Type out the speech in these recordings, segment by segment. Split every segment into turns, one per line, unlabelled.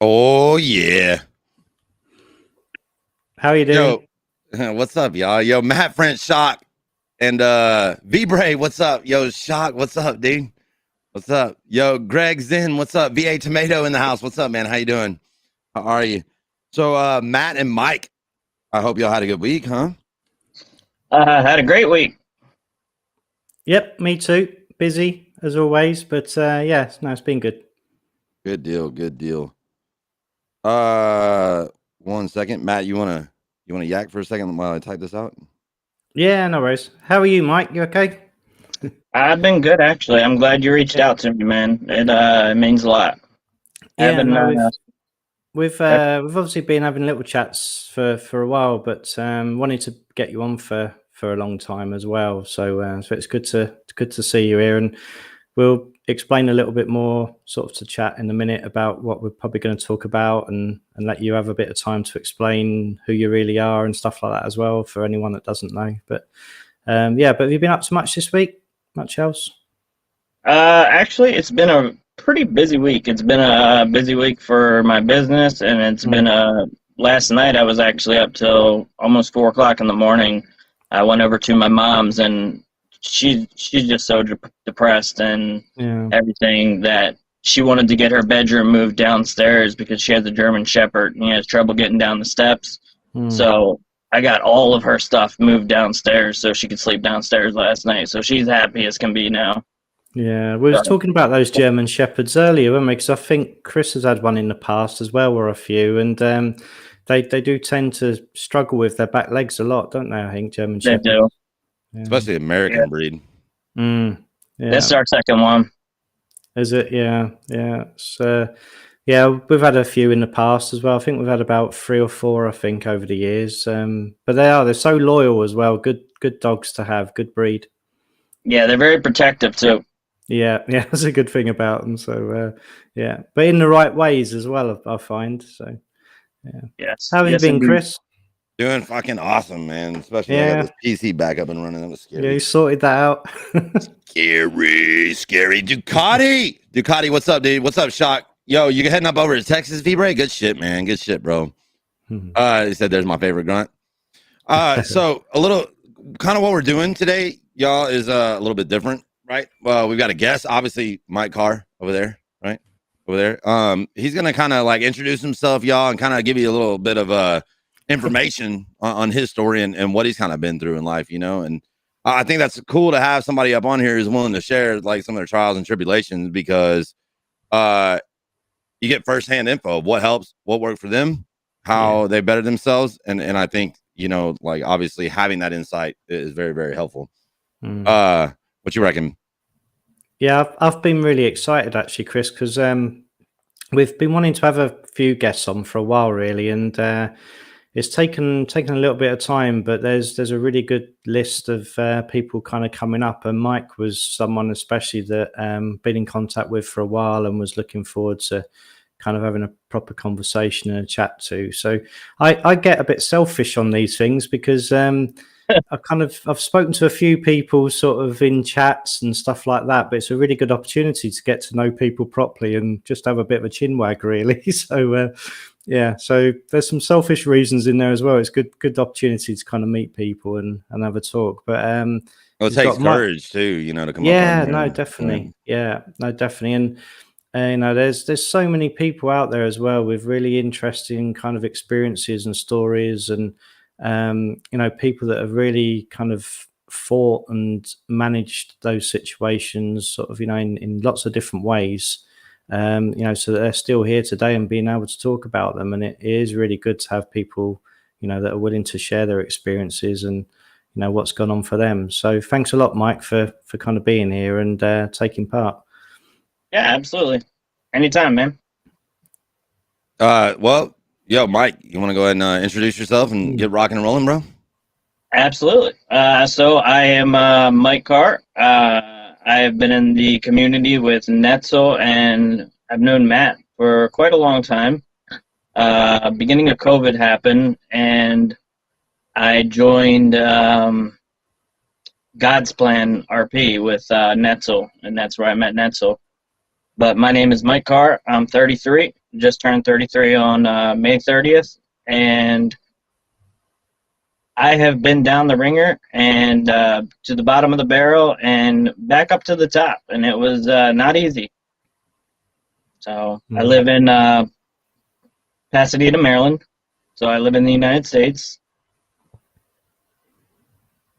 Oh yeah.
How are you doing?
Yo, what's up, y'all? Yo, Matt French Shock and V-Bray, what's up? Yo, Shock, what's up, dude? What's up? Yo, Greg Zen, what's up? VA Tomato in the house. What's up, man? How you doing? How are you? So Matt and Mike, I hope y'all had a good week, huh?
Had a great week.
Yep, me too. Busy as always, but yeah, no, it's been good.
Good deal, good deal. 1 second. Matt, you wanna yak for a second while I type this out?
Yeah, no worries. How are you, Mike? You okay?
I've been good, actually. I'm glad you reached out to me, man. It means a lot.
Yeah, we've obviously been having little chats for a while, but wanted to get you on for a long time as well. So it's good to see you here, and we'll explain a little bit more sort of to chat in a minute about what we're probably going to talk about, and let you have a bit of time to explain who you really are and stuff like that as well for anyone that doesn't know. But yeah, but have you been up to much this week? Much else?
Actually, it's been a pretty busy week. It's been a busy week for my business, and it's been last night I was actually up till almost 4 o'clock in the morning. I went over to my mom's, and she's just so depressed and everything that she wanted to get her bedroom moved downstairs because she has a German Shepherd and he has trouble getting down the steps. So I got all of her stuff moved downstairs so she could sleep downstairs last night. So she's happy as can be now.
Yeah, we were talking about those German Shepherds earlier, weren't we? Because I think Chris has had one in the past as well, or a few, and they do tend to struggle with their back legs a lot, don't they? I think German Shepherds.
They do.
Yeah. Especially American breed.
Yeah.
That's our second one.
Is it? Yeah, yeah. So, yeah, we've had a few in the past as well. I think we've had about 3 or 4, I think, over the years. But they're so loyal as well. Good dogs to have. Good breed.
Yeah, they're very protective too.
Yeah, that's a good thing about them. So, yeah, but in the right ways as well, I find. So, yeah.
Yes.
How have you been, Chris?
Doing fucking awesome, man. Especially I got this PC back up and running. That was scary.
Yeah, you sorted that out.
Scary. Ducati, what's up, dude? What's up, Shock? Yo, you heading up over to Texas, V-Bray? Good shit, man. Good shit, bro. He said there's my favorite grunt. So a little kind of what we're doing today, y'all, is a little bit different, right? Well, we've got a guest, obviously Mike Carr over there, right? Over there. He's gonna kind of like introduce himself, y'all, and kind of give you a little bit of information on his story and what he's kind of been through in life, you know. And I think that's cool to have somebody up on here who's willing to share like some of their trials and tribulations, because you get firsthand info of what helps, what worked for them, how they better themselves, and I think, you know, like obviously having that insight is very, very helpful. What you reckon?
Yeah, I've been really excited actually, Chris, because we've been wanting to have a few guests on for a while, really, and it's taken a little bit of time, but there's a really good list of people kind of coming up, and Mike was someone especially that been in contact with for a while and was looking forward to kind of having a proper conversation and a chat to. So I get a bit selfish on these things because I've spoken to a few people sort of in chats and stuff like that, but it's a really good opportunity to get to know people properly and just have a bit of a chin wag, really. So yeah, so there's some selfish reasons in there as well. It's good opportunity to kind of meet people and have a talk. But
it takes courage too, you know, to come up.
Yeah, no, definitely. Yeah, no, definitely. And you know, there's so many people out there as well with really interesting kind of experiences and stories, and you know, people that have really kind of fought and managed those situations sort of, you know, in lots of different ways. You know, so that they're still here today and being able to talk about them. And it is really good to have people, you know, that are willing to share their experiences and, you know, what's gone on for them. So thanks a lot, Mike, for kind of being here and taking part.
Yeah, absolutely. Anytime, man.
Well, yo, Mike, you want to go ahead and introduce yourself and get rocking and rolling, bro?
Absolutely. So I am Mike Carr. I have been in the community with Netzel, and I've known Matt for quite a long time. Beginning of COVID happened, and I joined God's Plan RP with Netzel, and that's where I met Netzel. But my name is Mike Carr. I'm 33. just turned 33 on May 30th, and I have been down the ringer and to the bottom of the barrel and back up to the top, and it was not easy. So I live in Pasadena, Maryland. So I live in the United States.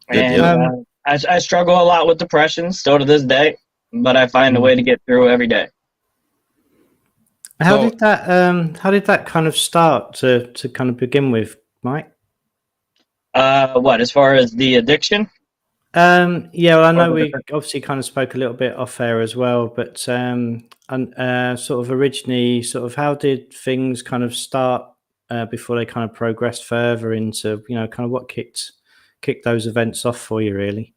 Good
And
deal.
I struggle a lot with depression still to this day, but I find a way to get through every day.
How
So-
did that kind of start to kind of begin with, Mike?
What, as far as the addiction?
Yeah, well, I know
the
we
different-
obviously kind of spoke a little bit off air as well, but sort of originally, sort of how did things kind of start before they kind of progressed further into, you know, kind of what kicked those events off for you, really?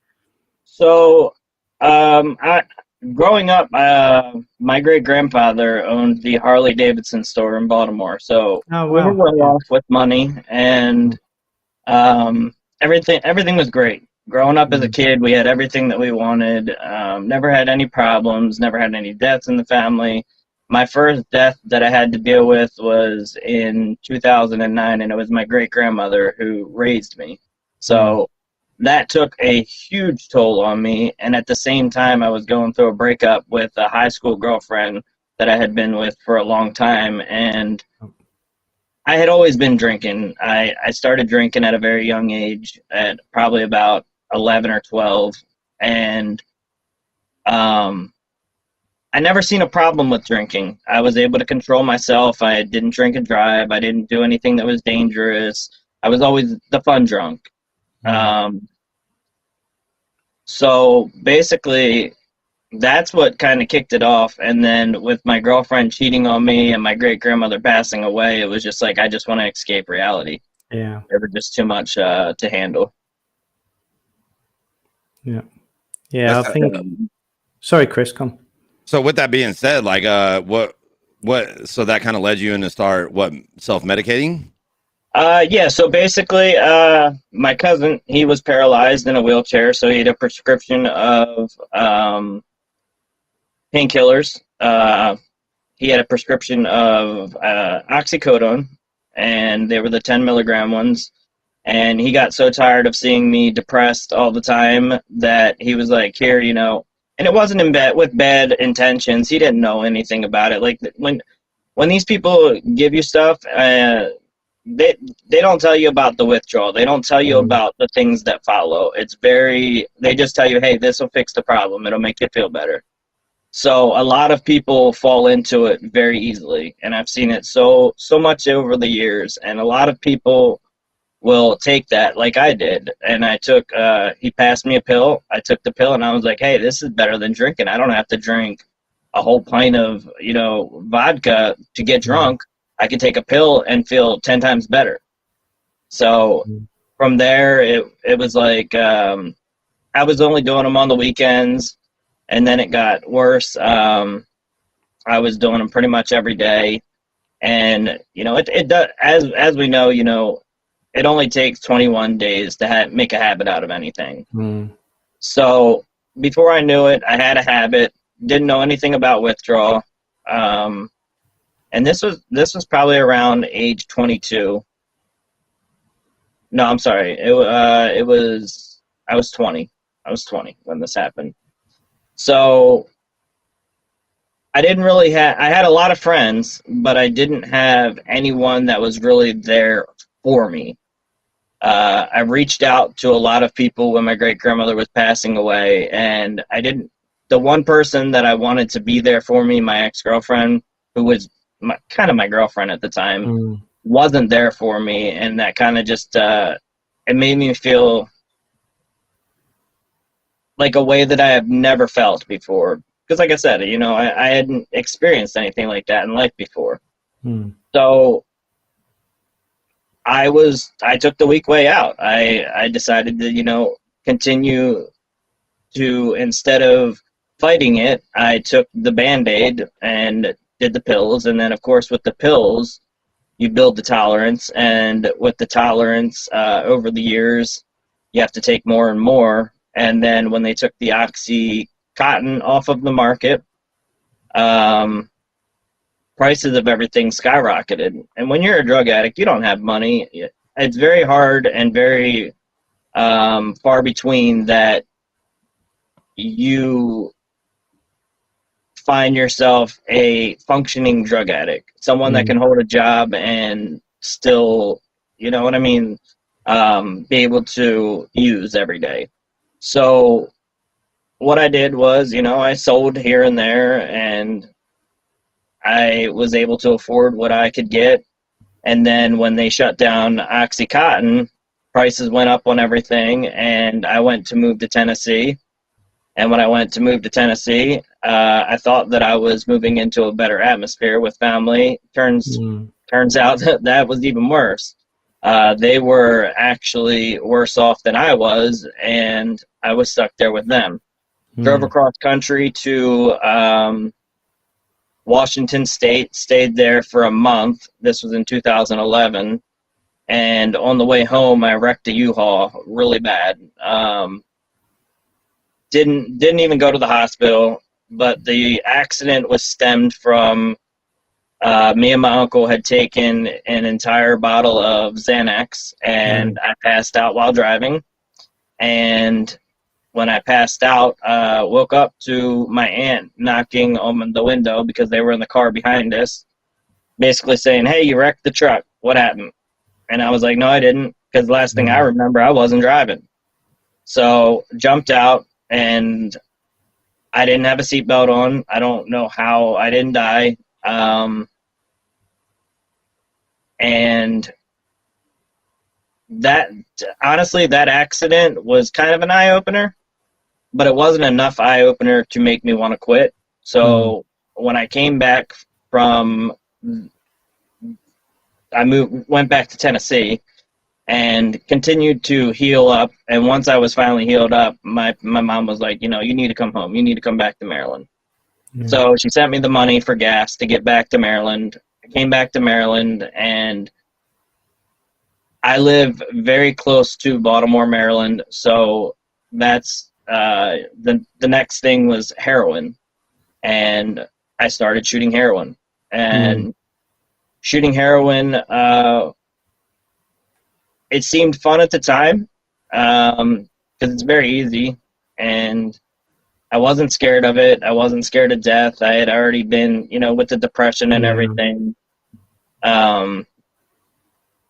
So, growing up, my great grandfather owned the Harley Davidson store in Baltimore. So
Oh,
we were
wow.
well off with money, and everything was great. Growing up as a kid, we had everything that we wanted. Never had any problems. Never had any deaths in the family. My first death that I had to deal with was in 2009, and it was my great grandmother who raised me. So that took a huge toll on me. And at the same time, I was going through a breakup with a high school girlfriend that I had been with for a long time. And I had always been drinking. I started drinking at a very young age, at probably about 11 or 12. And I never seen a problem with drinking. I was able to control myself. I didn't drink and drive. I didn't do anything that was dangerous. I was always the fun drunk. So basically, that's what kind of kicked it off. And then with my girlfriend cheating on me and my great grandmother passing away, it was just like, I just want to escape reality.
Yeah.
It was just too much to handle.
Yeah. Yeah.
That's-
I think. Sorry, Chris. Come.
So with that being said, like, what, so that kind of led you into start self-medicating?
Yeah, so basically, my cousin, he was paralyzed in a wheelchair, so he had a prescription of painkillers. He had a prescription of oxycodone, and they were the 10 milligram ones. And he got so tired of seeing me depressed all the time that he was like, here, you know, and it wasn't in bed with bad intentions. He didn't know anything about it. Like when these people give you stuff, they don't tell you about the withdrawal. They don't tell you about the things that follow. They just tell you, hey, this will fix the problem. It'll make you feel better. So a lot of people fall into it very easily, and I've seen it so much over the years. And a lot of people will take that like I did, and I took. He passed me a pill. I took the pill, and I was like, hey, this is better than drinking. I don't have to drink a whole pint of vodka to get drunk. I could take a pill and feel 10 times better. So from there, it was like I was only doing them on the weekends, and then it got worse. I was doing them pretty much every day, and it does, as we know, it only takes 21 days to make a habit out of anything. So before I knew it, I had a habit. Didn't know anything about withdrawal. And this was probably around age 22. No, I'm sorry. I was 20. I was 20 when this happened. So I didn't really I had a lot of friends, but I didn't have anyone that was really there for me. I reached out to a lot of people when my great grandmother was passing away, and the one person that I wanted to be there for me, my ex-girlfriend, who was kind of my girlfriend at the time, wasn't there for me, and that kind of just it made me feel like a way that I have never felt before. Because like I said, I hadn't experienced anything like that in life before. So I took the weak way out. I decided to continue to, instead of fighting it, I took the Band-Aid and did the pills. And then of course with the pills you build the tolerance, and with the tolerance over the years you have to take more and more. And then when they took the Oxycontin off of the market, prices of everything skyrocketed. And when you're a drug addict, you don't have money. It's very hard and very far between that you find yourself a functioning drug addict, someone that can hold a job and still, you know what I mean, be able to use every day. So what I did was, you know, I sold here and there, and I was able to afford what I could get. And then when they shut down OxyContin, prices went up on everything, and I went to move to Tennessee. And when I went to move to Tennessee, I thought that I was moving into a better atmosphere with family. Turns out that was even worse. They were actually worse off than I was, and I was stuck there with them. Drove across country to Washington State, stayed there for a month. This was in 2011. And on the way home, I wrecked a U-Haul really bad. Didn't even go to the hospital, but the accident was stemmed from me and my uncle had taken an entire bottle of Xanax, and I passed out while driving. And when I passed out, woke up to my aunt knocking on the window because they were in the car behind us, basically saying, "Hey, you wrecked the truck. What happened?" And I was like, "No, I didn't," because the last thing I remember, I wasn't driving. So jumped out, and I didn't have a seatbelt on. I don't know how I didn't die. And that, honestly, that accident was kind of an eye-opener, but it wasn't enough eye-opener to make me want to quit. So when I came back from, went back to Tennessee and continued to heal up. And once I was finally healed up, my mom was like, you know, you need to come home. You need to come back to Maryland. So she sent me the money for gas to get back to Maryland. I came back to Maryland, and I live very close to Baltimore, Maryland. So that's the next thing was heroin. And I started shooting heroin. And shooting heroin, it seemed fun at the time because it's very easy, and I wasn't scared of it. I wasn't scared of death. I had already been, you know, with the depression and everything.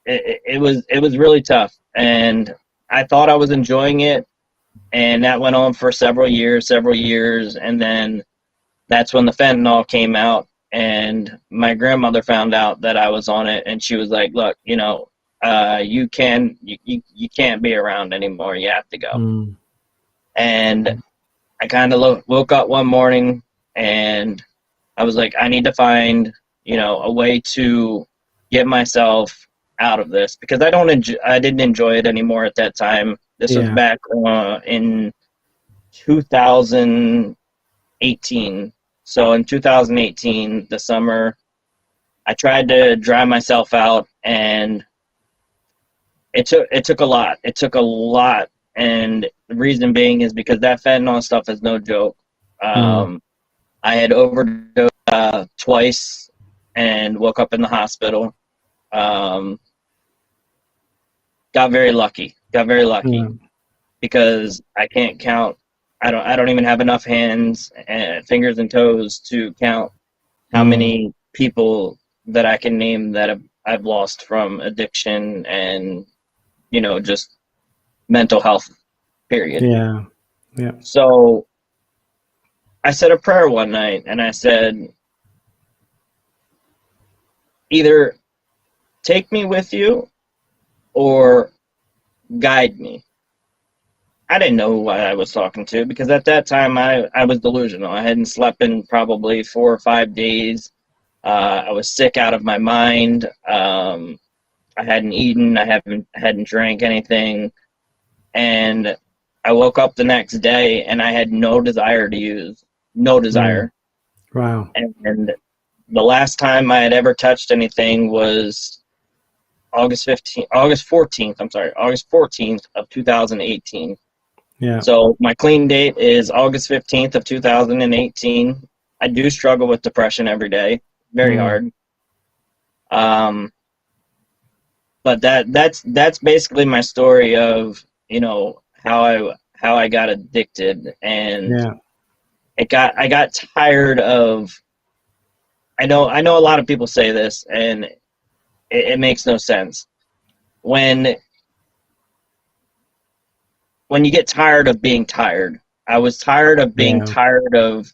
It was really tough, and I thought I was enjoying it, and that went on for several years, and then that's when the fentanyl came out, and my grandmother found out that I was on it, and she was like, "Look, you know, you can't be around anymore. You have to go." And I kind of woke up one morning, and I was like, I need to find, you know, a way to get myself out of this, because I didn't enjoy it anymore at that time. This was back in 2018. So in 2018, the summer, I tried to dry myself out, and it took a lot. It took a lot. And the reason being is because that fentanyl stuff is no joke. I had overdosed twice and woke up in the hospital. Got very lucky because I can't count. I don't even have enough hands and fingers and toes to count how many people that I can name that I've lost from addiction and, you know, just mental health, period. So I said a prayer one night, and I said, either take me with you or guide me. I didn't know who I was talking to, because at that time I was delusional. I hadn't slept in probably 4 or 5 days. I was sick out of my mind. I hadn't eaten. I hadn't drank anything. And I woke up the next day, and I had no desire to use. No desire.
Wow.
And the last time I had ever touched anything was August 14th of 2018. So my clean date is August 15th of 2018. I do struggle with depression every day, very hard. But that's basically my story of, you know, how I got addicted, and I got tired of. I know a lot of people say this, and it makes no sense. When you get tired of being tired, I was tired of being tired of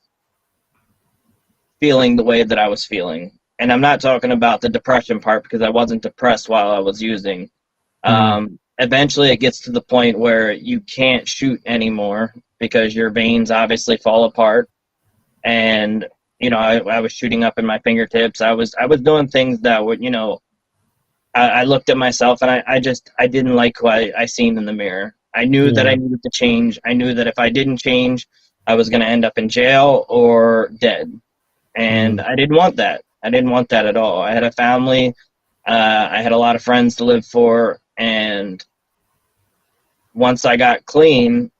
feeling the way that I was feeling. And I'm not talking about the depression part, because I wasn't depressed while I was using. Eventually it gets to the point where you can't shoot anymore because your veins obviously fall apart. And, you know, I was shooting up in my fingertips. I was doing things that would, you know, I looked at myself, and I didn't like who I seen in the mirror. I knew that I needed to change. I knew that if I didn't change, I was going to end up in jail or dead. And I didn't want that. I didn't want that at all. I had a family. I had a lot of friends to live for. And once I got clean,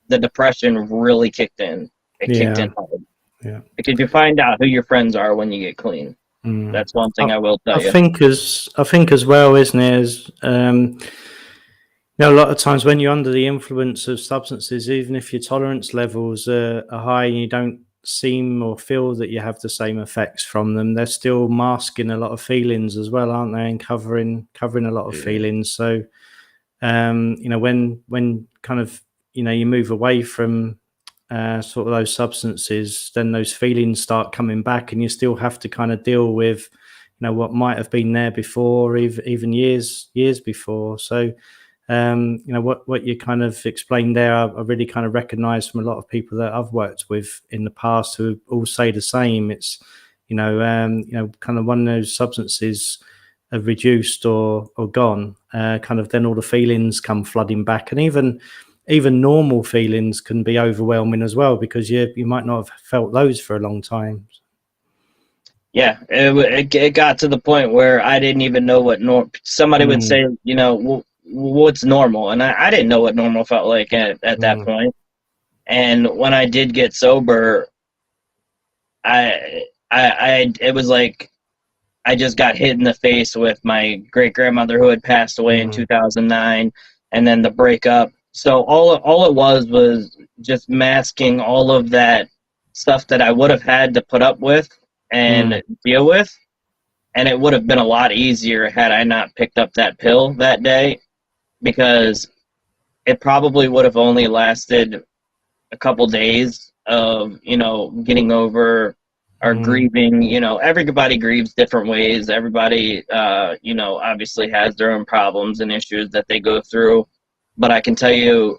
the depression really kicked in. It kicked in hard. Yeah. Because you find out who your friends are when you get clean. That's one thing I will tell you.
I think as well, isn't it? You know, a lot of times when you're under the influence of substances, even if your tolerance levels are high and you don't seem or feel that you have the same effects from them, they're still masking a lot of feelings as well, aren't they? And covering a lot of feelings. So, you know, when kind of, you know, you move away from sort of those substances, then those feelings start coming back, and you still have to kind of deal with, you know, what might have been there before, even years before. So, you know, what you kind of explained there, I really kind of recognize from a lot of people that I've worked with in the past who all say the same. It's, you know, kind of when those substances have reduced or gone, kind of then all the feelings come flooding back, and even normal feelings can be overwhelming as well, because you might not have felt those for a long time.
Yeah, it got to the point where I didn't even know what somebody would say, you know, what's normal, and I didn't know what normal felt like at that point. And when I did get sober, it was like I just got hit in the face with my great grandmother who had passed away in 2009, and then the breakup. So all it was just masking all of that stuff that I would have had to put up with and deal with, and it would have been a lot easier had I not picked up that pill that day, because it probably would have only lasted a couple days of, you know, getting over or grieving. You know, everybody grieves different ways. Everybody, you know, obviously has their own problems and issues that they go through. But I can tell you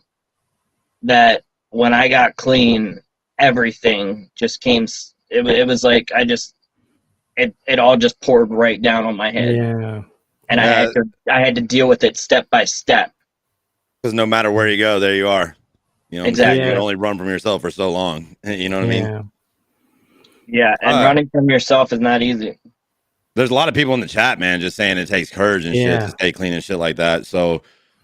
that when I got clean, everything just came. It was like it all just poured right down on my head.
Yeah.
And I had to deal with it step by step.
Because no matter where you go, there you are. You know,
exactly.
You can only run from yourself for so long. You know what I mean?
Yeah, and running from yourself is not easy.
There's a lot of people in the chat, man, just saying it takes courage and shit to stay clean and shit like that. So,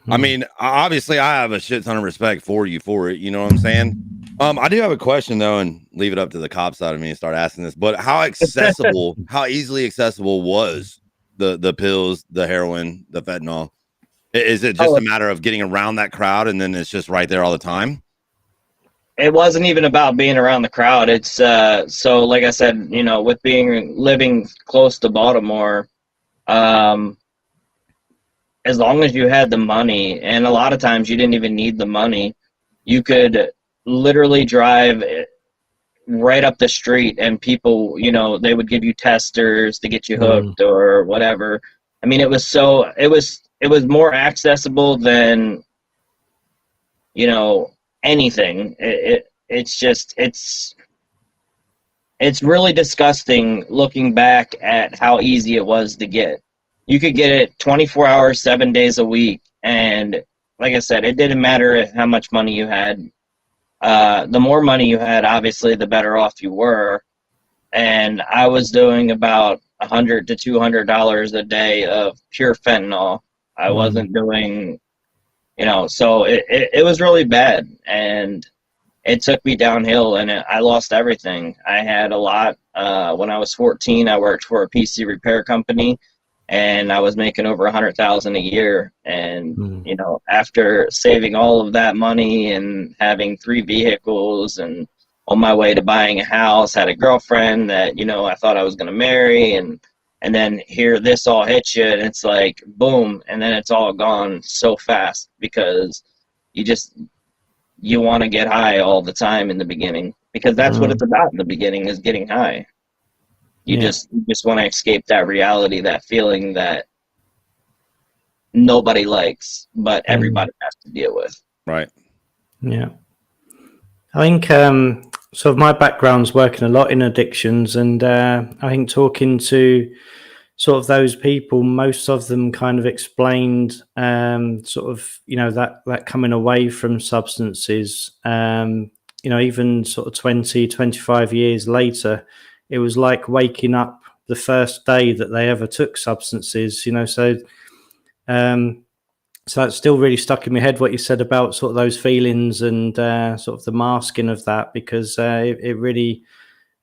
I mean, obviously, I have a shit ton of respect for you for it. You know what I'm saying? I do have a question though, and leave it up to the cop side of me and start asking this. But how accessible, how easily accessible was the pills, the heroin, the fentanyl? Is it just a matter of getting around that crowd, and then it's just right there all the time?
It wasn't even about being around the crowd. It's so, like I said, you know, with living close to Baltimore, as long as you had the money, and a lot of times you didn't even need the money, you could literally drive right up the street, and people, you know, they would give you testers to get you hooked or whatever. I mean, it was more accessible than, you know, anything. It's really disgusting looking back at how easy it was to get. You could get it 24 hours, 7 days a week, and like I said, it didn't matter how much money you had. The more money you had, obviously, the better off you were. And I was doing about $100 to $200 a day of pure fentanyl. I wasn't doing, you know, so it was really bad. And it took me downhill, and I lost everything. I had a lot. When I was 14, I worked for a PC repair company, and I was making over $100,000 a year. And you know, after saving all of that money and having 3 vehicles and on my way to buying a house, had a girlfriend that, you know, I thought I was going to marry, and then here this all hits you, and it's like boom, and then it's all gone so fast because you want to get high all the time in the beginning, because that's what it's about in the beginning, is getting high. You just want to escape that reality, that feeling that nobody likes, but everybody has to deal with.
Right.
Yeah. I think sort of my background's working a lot in addictions, and I think talking to sort of those people, most of them kind of explained sort of, you know, that coming away from substances, you know, even sort of 20, 25 years later, it was like waking up the first day that they ever took substances, you know. So so it's still really stuck in my head what you said about sort of those feelings and sort of the masking of that, because it really,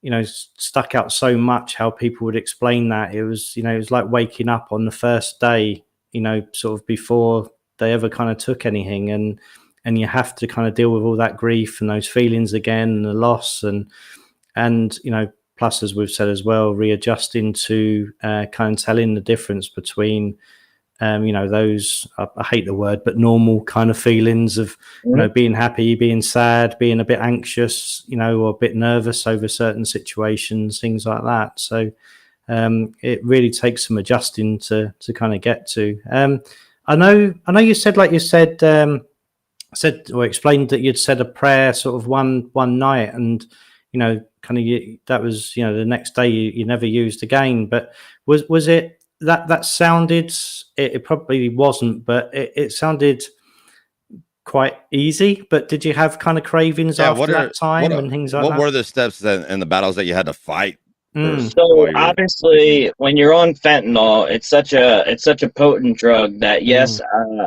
you know, stuck out so much how people would explain that. It was, you know, it was like waking up on the first day, you know, sort of before they ever kind of took anything, and you have to kind of deal with all that grief and those feelings again, and the loss, and you know, plus, as we've said as well, readjusting to kind of telling the difference between you know, those, I hate the word, but normal kind of feelings of, you know, being happy, being sad, being a bit anxious, you know, or a bit nervous over certain situations, things like that. So it really takes some adjusting to kind of get to. I know you said, like you said or explained that you'd said a prayer sort of one night, and, you know, kind of that was, you know, the next day you never used again. But was it, that sounded, it probably wasn't, but it sounded quite easy. But did you have kind of cravings after that time and things like that?
What were the steps and the battles that you had to fight?
So obviously, when you're on fentanyl, it's such a potent drug that yes,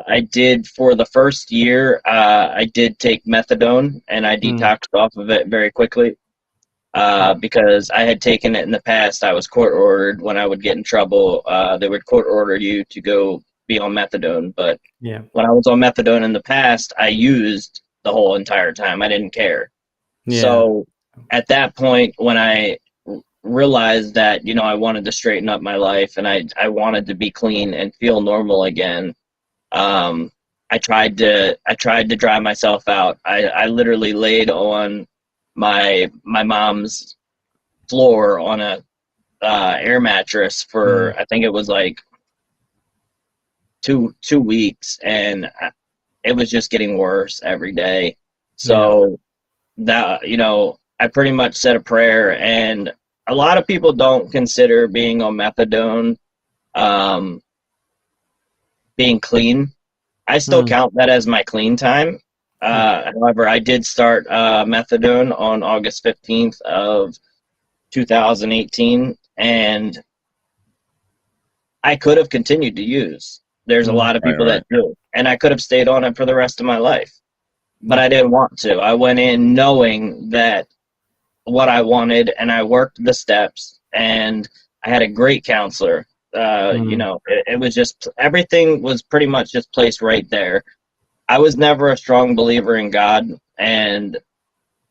I did for the first year. I did take methadone, and I detoxed off of it very quickly. Because I had taken it in the past. I was court ordered when I would get in trouble. They would court order you to go be on methadone. But when I was on methadone in the past, I used the whole entire time. I didn't care. So at that point, when I realized that, you know, I wanted to straighten up my life, and I wanted to be clean and feel normal again, I tried to dry myself out. I literally laid on my mom's floor on a air mattress for I think it was like two weeks, and it was just getting worse every day. So that, you know, I pretty much said a prayer, and a lot of people don't consider being on methadone being clean. I still count that as my clean time. However, I did start methadone on August 15th of 2018, and I could have continued to use. There's a lot of people that do, and I could have stayed on it for the rest of my life, but I didn't want to. I went in knowing that what I wanted, and I worked the steps, and I had a great counselor. You know, it was just, everything was pretty much just placed right there. I was never a strong believer in God, and,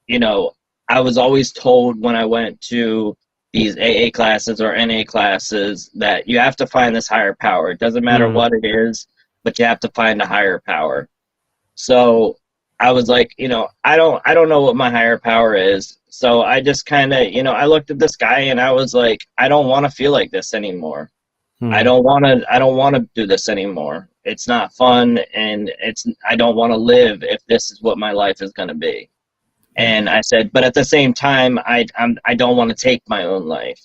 you know, I was always told when I went to these AA classes or NA classes that you have to find this higher power. It doesn't matter what it is, but you have to find a higher power. So I was like, you know, I don't know what my higher power is. So I just kind of, you know, I looked at this guy and I was like, I don't want to feel like this anymore. I don't want to do this anymore. It's not fun, and I don't want to live if this is what my life is going to be. And I said, but at the same time, I don't want to take my own life.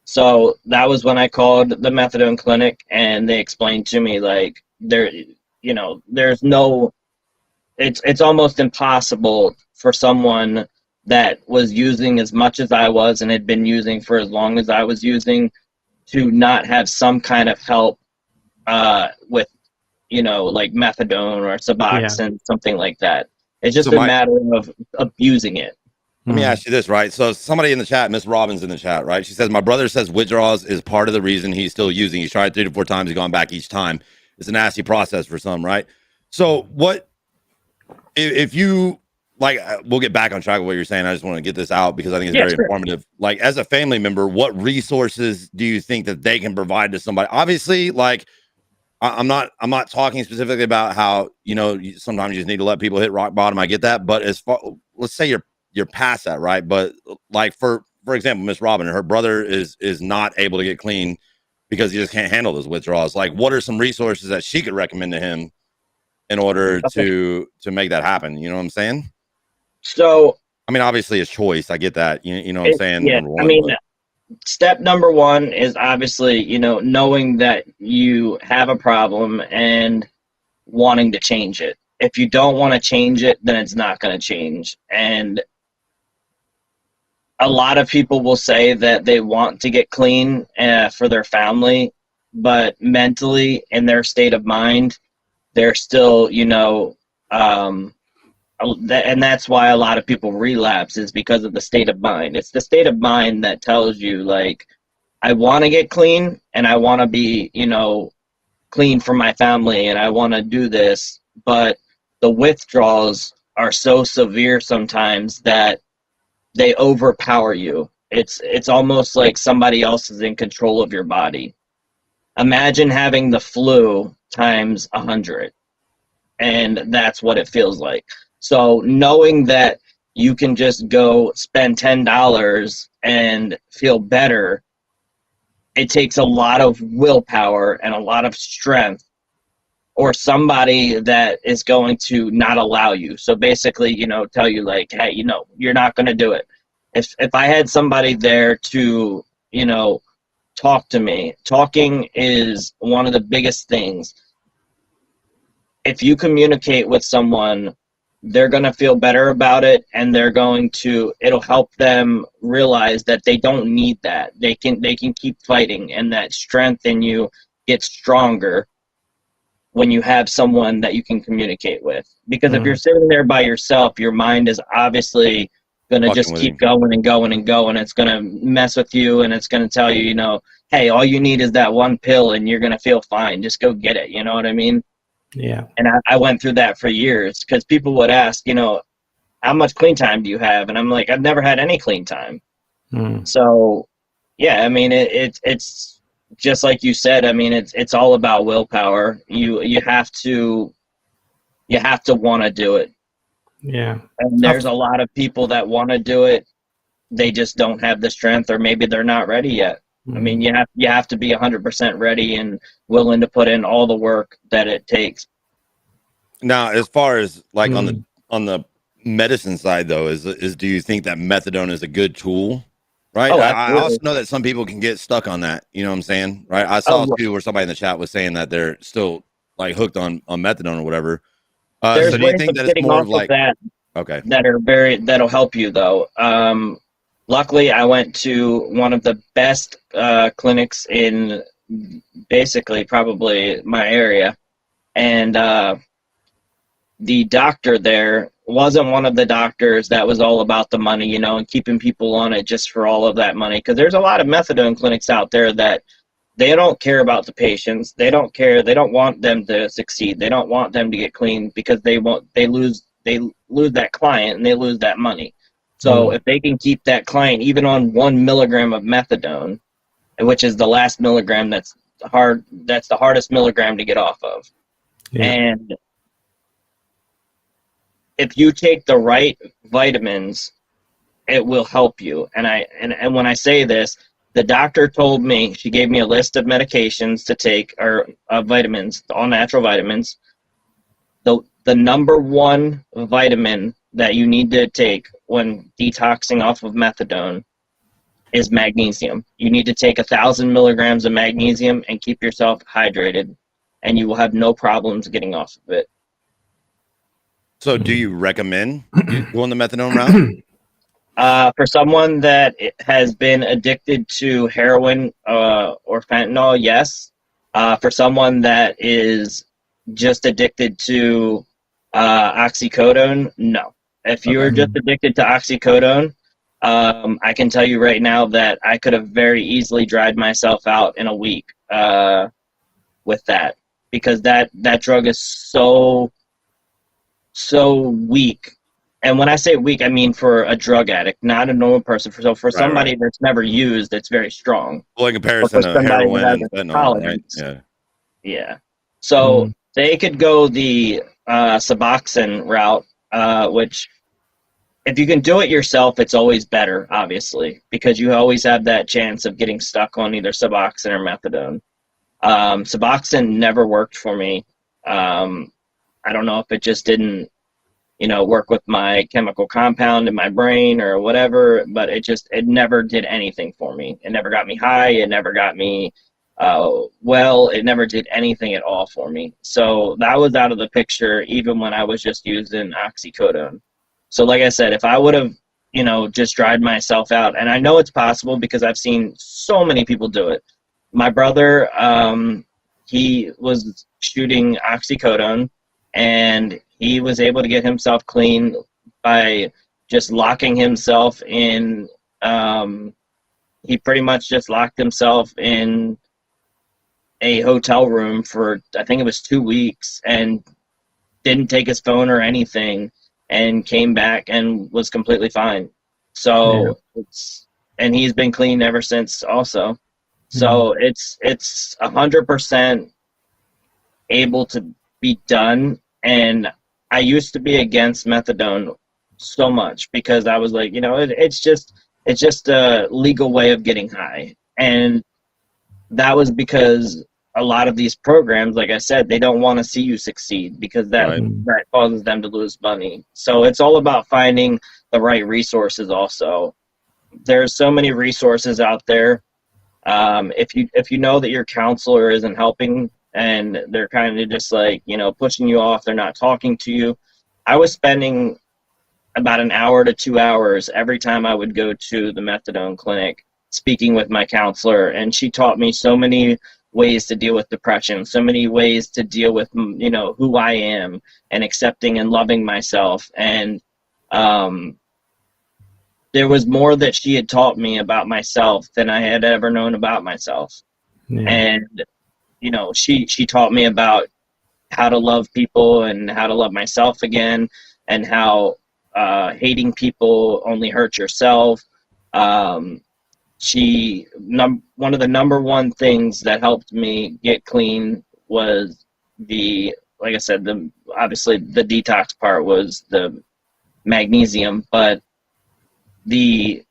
So that was when I called the methadone clinic, and they explained to me, like, you know, there's no, it's almost impossible for someone that was using as much as I was and had been using for as long as I was using to not have some kind of help with, you know, like methadone or Suboxone, something like that. It's just a matter of abusing it.
Let me ask you this, right? So somebody in the chat, Miss Robbins in the chat, right? She says, my brother says withdrawals is part of the reason he's still using. He's tried 3 to 4 times. He's gone back each time. It's a nasty process for some, right? So what, if you, like, we'll get back on track with what you're saying. I just want to get this out because I think it's very informative. Like, as a family member, what resources do you think that they can provide to somebody? Obviously, like, I'm not talking specifically about how, you know, sometimes you just need to let people hit rock bottom. I get that. But as far, let's say you're past that, right? But like, for example, Miss Robin, her brother is not able to get clean because he just can't handle those withdrawals. Like, what are some resources that she could recommend to him in order to make that happen? You know what I'm saying?
So,
I mean, obviously it's choice. I get that. You know what I'm saying?
Yeah,
one,
I mean, step number 1 is obviously, you know, knowing that you have a problem and wanting to change it. If you don't want to change it, then it's not going to change. And a lot of people will say that they want to get clean for their family, but mentally, in their state of mind, they're still, you know, and that's why a lot of people relapse, is because of the state of mind. It's the state of mind that tells you, like, I want to get clean and I want to be, you know, clean for my family and I want to do this, but the withdrawals are so severe sometimes that they overpower you. It's almost like somebody else is in control of your body. Imagine having the flu times 100, and that's what it feels like. So knowing that you can just go spend $10 and feel better, it takes a lot of willpower and a lot of strength, or somebody that is going to not allow you. So basically, you know, tell you like, hey, you know, you're not going to do it. If I had somebody there to, you know, talk to me, talking is one of the biggest things. If you communicate with someone, they're going to feel better about it, and it'll help them realize that they don't need that. They can keep fighting, and that strength in you gets stronger when you have someone that you can communicate with. Because if you're sitting there by yourself, your mind is obviously going to just keep going and going and going. It's going to mess with you, and it's going to tell you, you know, hey, all you need is that one pill and you're going to feel fine. Just go get it. You know what I mean?
Yeah.
And I went through that for years, because people would ask, you know, how much clean time do you have? And I'm like, I've never had any clean time. So, yeah, I mean, it's just like you said. I mean, it's all about willpower. You have to want to do it.
Yeah.
And there's a lot of people that want to do it. They just don't have the strength, or maybe they're not ready yet. I mean, you have to be 100% ready and willing to put in all the work that it takes.
Now, as far as like on the medicine side, though, is do you think that methadone is a good tool? Right.
Oh,
I also know that some people can get stuck on that. You know what I'm saying? Right. I saw too where somebody in the chat was saying that they're still like hooked on methadone or whatever. So do you think that it's more of like
that'll help you though? Luckily, I went to one of the best clinics in basically probably my area, and the doctor there wasn't one of the doctors that was all about the money, you know, and keeping people on it just for all of that money. Because there's a lot of methadone clinics out there that they don't care about the patients. They don't care. They don't want them to succeed. They don't want them to get clean, because they lose that client and they lose that money. So if they can keep that client even on 1 milligram of methadone, which is the last milligram that's the hardest milligram to get off of. Yeah. And if you take the right vitamins, it will help you. And when I say this, the doctor told me, she gave me a list of medications to take, or vitamins, all natural vitamins. The number 1 vitamin that you need to take when detoxing off of methadone is magnesium. You need to take 1,000 milligrams of magnesium and keep yourself hydrated, and you will have no problems getting off of it.
So do you recommend going the methadone route?
For someone that has been addicted to heroin or fentanyl, yes. For someone that is just addicted to Oxycodone, no. If you're just addicted to oxycodone, I can tell you right now that I could have very easily dried myself out in a week with that, because that drug is so weak. And when I say weak, I mean for a drug addict, not a normal person. For somebody that's never used, it's very strong.
Well, in comparison to heroin and fentanyl, right?
Yeah. So they could go the Suboxone route, which, if you can do it yourself, it's always better, obviously, because you always have that chance of getting stuck on either Suboxone or methadone. Suboxone never worked for me. I don't know if it just didn't, work with my chemical compound in my brain or whatever, but it never did anything for me. It never got me high. It never got me it never did anything at all for me. So that was out of the picture, even when I was just using oxycodone. So like I said, if I would have, just dried myself out, and I know it's possible because I've seen so many people do it. My brother, he was shooting oxycodone, and he was able to get himself clean by just locking himself in. He pretty much just locked himself in a hotel room for, I think it was 2 weeks, and didn't take his phone or anything, and came back and was completely fine. So and he's been clean ever since also. So it's 100% able to be done. And I used to be against methadone so much because I was like, it's just a legal way of getting high. And that was because a lot of these programs, like I said, they don't want to see you succeed, because that causes them to lose money. So it's all about finding the right resources also. There's so many resources out there. If you know that your counselor isn't helping and they're kind of just like, pushing you off, they're not talking to you. I was spending about an hour to 2 hours every time I would go to the methadone clinic speaking with my counselor, and she taught me so many ways to deal with depression, so many ways to deal with, who I am, and accepting and loving myself. And there was more that she had taught me about myself than I had ever known about myself. And she taught me about how to love people and how to love myself again, and how hating people only hurts yourself. One of the number one things that helped me get clean was like I said, obviously the detox part was the magnesium, but the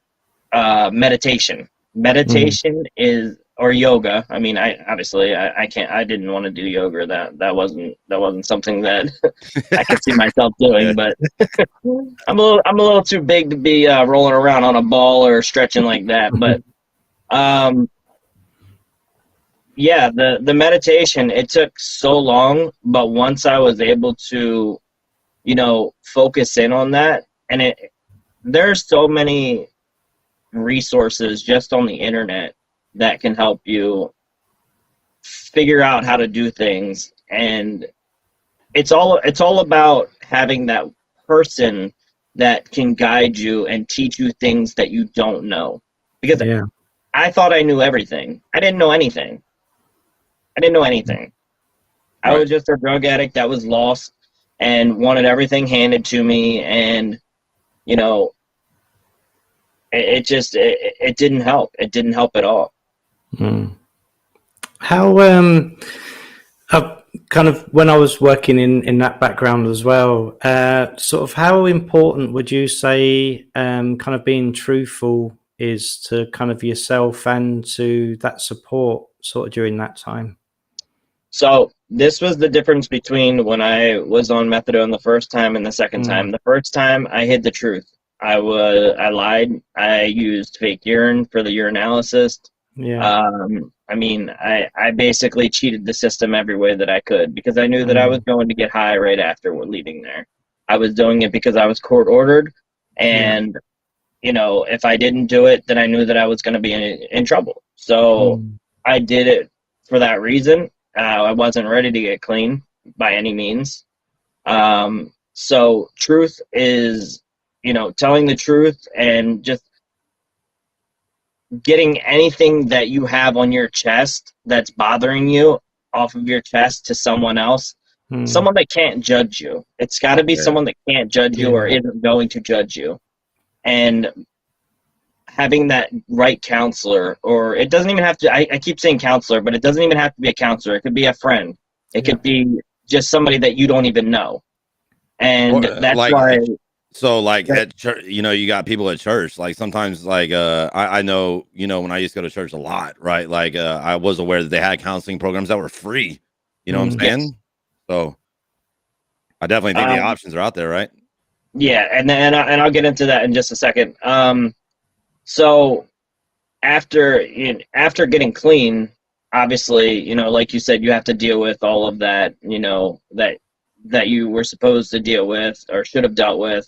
meditation is, or yoga. I mean, I didn't want to do yoga. That wasn't something that I could see myself doing, but I'm a little too big to be rolling around on a ball or stretching like that. But the meditation, it took so long, but once I was able to, focus in on that, and there's so many resources just on the internet that can help you figure out how to do things. And it's all about having that person that can guide you and teach you things that you don't know. Because I thought I knew everything. I didn't know anything. I was just a drug addict that was lost and wanted everything handed to me, and it didn't help. It didn't help at all.
How kind of, when I was working in that background as well, sort of how important would you say kind of being truthful is to kind of yourself and to that support sort of during that time?
So this was the difference between when I was on methadone the first time and the second time. The first time I hid the truth. I lied. I used fake urine for the urinalysis. I basically cheated the system every way that I could, because I knew that I was going to get high right after leaving there. I was doing it because I was court ordered, and if I didn't do it, then I knew that I was going to be in trouble. So I did it for that reason. I wasn't ready to get clean by any means. So truth is, telling the truth and just getting anything that you have on your chest that's bothering you off of your chest to someone else, someone that can't judge you. It's got to be someone that can't judge you or isn't going to judge you. And having that right counselor, or it doesn't even have to, I keep saying counselor, but it doesn't even have to be a counselor. It could be a friend. It could be just somebody that you don't even know. And that's
like,
why.
So like at church, you got people at church. Like sometimes, like I know, when I used to go to church a lot, right? Like I was aware that they had counseling programs that were free. You know what I'm saying? Yes. So I definitely think the options are out there, right?
Yeah, and I'll get into that in just a second. So after getting clean, obviously, like you said, you have to deal with all of that, that you were supposed to deal with or should have dealt with.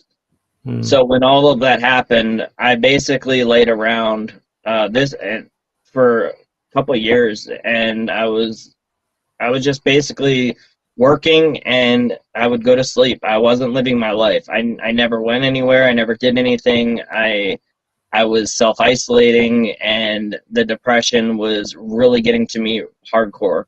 So when all of that happened, I basically laid around this for a couple of years, and I was just basically working, and I would go to sleep. I wasn't living my life. I never went anywhere. I never did anything. I was self-isolating, and the depression was really getting to me hardcore.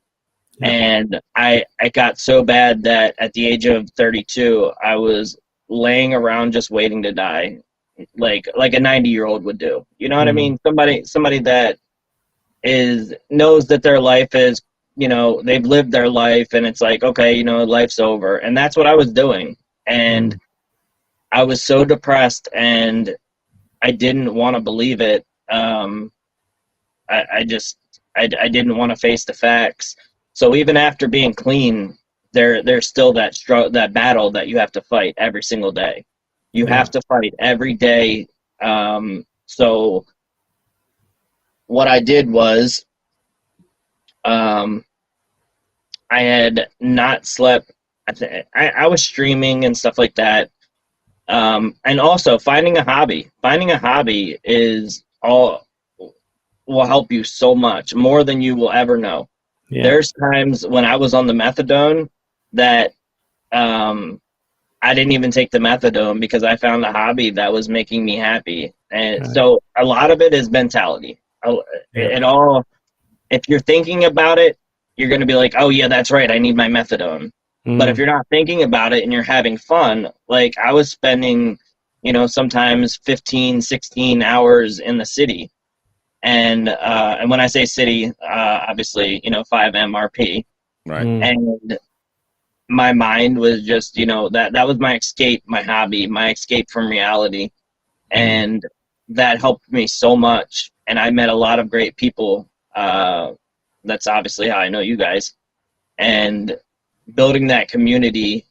Yeah. And I got so bad that at the age of 32, I was laying around just waiting to die, like a 90-year-old would do. You know what I mean? Somebody that knows that their life is, they've lived their life, and it's like, okay, life's over. And that's what I was doing. And I was so depressed, and I didn't want to believe it. I didn't want to face the facts. So even after being clean, there's still that battle that you have to fight every single day. You have to fight every day. So what I did was, I had not slept. I was streaming and stuff like that. And also finding a hobby. Finding a hobby will help you so much, more than you will ever know. Yeah. There's times when I was on the methadone that I didn't even take the methadone because I found a hobby that was making me happy. And so a lot of it is mentality. If you're thinking about it, you're going to be like, oh yeah, that's right, I need my methadone. But if you're not thinking about it and you're having fun, like I was spending, sometimes 15, 16 hours in the city. And when I say city, obviously, 5 MRP. Right. And my mind was just, that was my escape, my hobby, my escape from reality. And that helped me so much. And I met a lot of great people. That's obviously how I know you guys. And building that community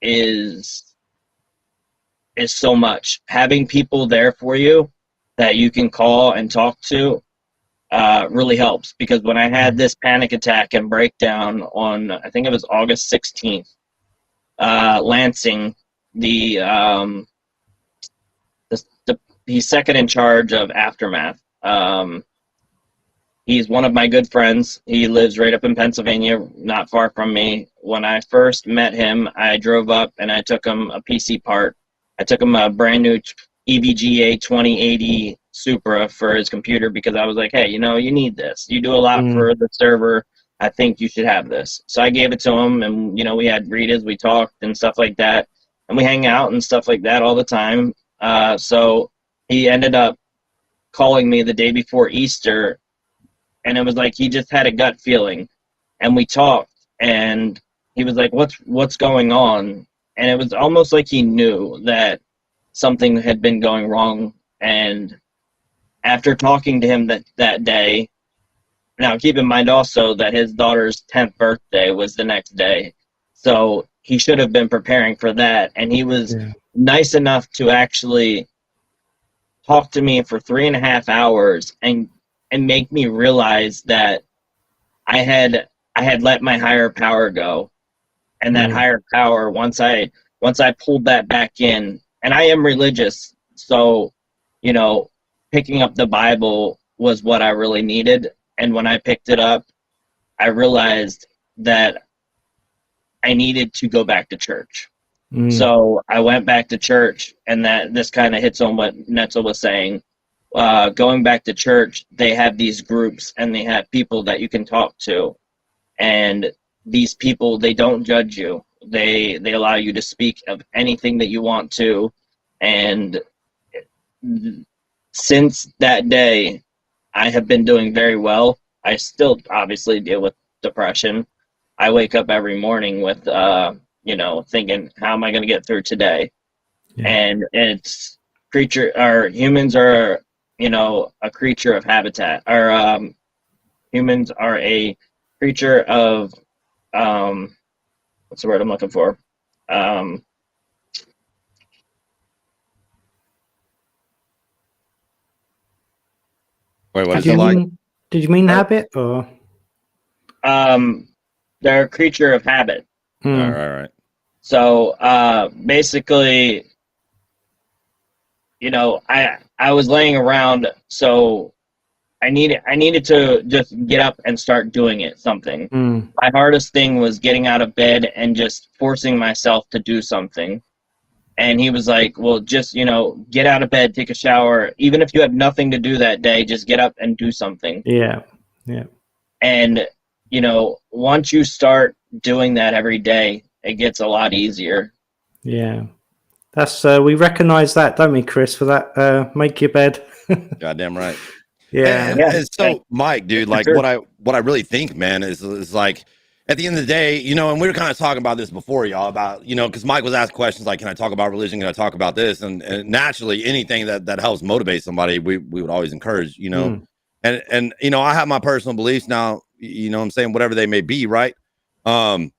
is so much. Having people there for you that you can call and talk to really helps. Because when I had this panic attack and breakdown on, I think it was August 16th, Lansing, he's second in charge of Aftermath. He's one of my good friends. He lives right up in Pennsylvania, not far from me. When I first met him, I drove up and I took him a PC part. I took him a brand new EVGA 2080 Supra for his computer because I was like, hey, you need this. You do a lot for the server. I think you should have this. So I gave it to him, and, we had readers, we talked and stuff like that. And we hang out and stuff like that all the time. So he ended up calling me the day before Easter, and it was like he just had a gut feeling. And we talked, and he was like, what's going on? And it was almost like he knew that something had been going wrong. And after talking to him that day, now keep in mind also that his daughter's 10th birthday was the next day. So he should have been preparing for that. And he was nice enough to actually talk to me for 3.5 hours and make me realize that I had let my higher power go. And that higher power, once I pulled that back in, and I am religious, so, picking up the Bible was what I really needed. And when I picked it up, I realized that I needed to go back to church. So I went back to church, and this kind of hits on what Netzel was saying. Going back to church, they have these groups, and they have people that you can talk to, and these people, they don't judge you. They allow you to speak of anything that you want to, and since that day, I have been doing very well. I still obviously deal with depression. I wake up every morning with thinking, how am I going to get through today? Yeah. And it's humans are, a creature of habitat, or humans are a creature of, what's the word I'm looking for?
Wait, what is it like?
Did you mean habit, or?
They're a creature of habit.
All right.
So basically, I was laying around, so I needed to just get up and start doing something. My hardest thing was getting out of bed and just forcing myself to do something. And he was like, well, just, get out of bed, take a shower. Even if you have nothing to do that day, just get up and do something.
Yeah.
And, once you start doing that every day, it gets a lot easier.
Yeah. That's, we recognize that, don't we, Chris, for that, make your bed.
Goddamn right.
Yeah.
And so, Mike, dude, like what I really think, man, is like, at the end of the day, and we were kind of talking about this before, y'all, about, because Mike was asked questions like, can I talk about religion? Can I talk about this? And naturally, anything that helps motivate somebody, we would always encourage, And I have my personal beliefs now, what I'm saying, whatever they may be, right? But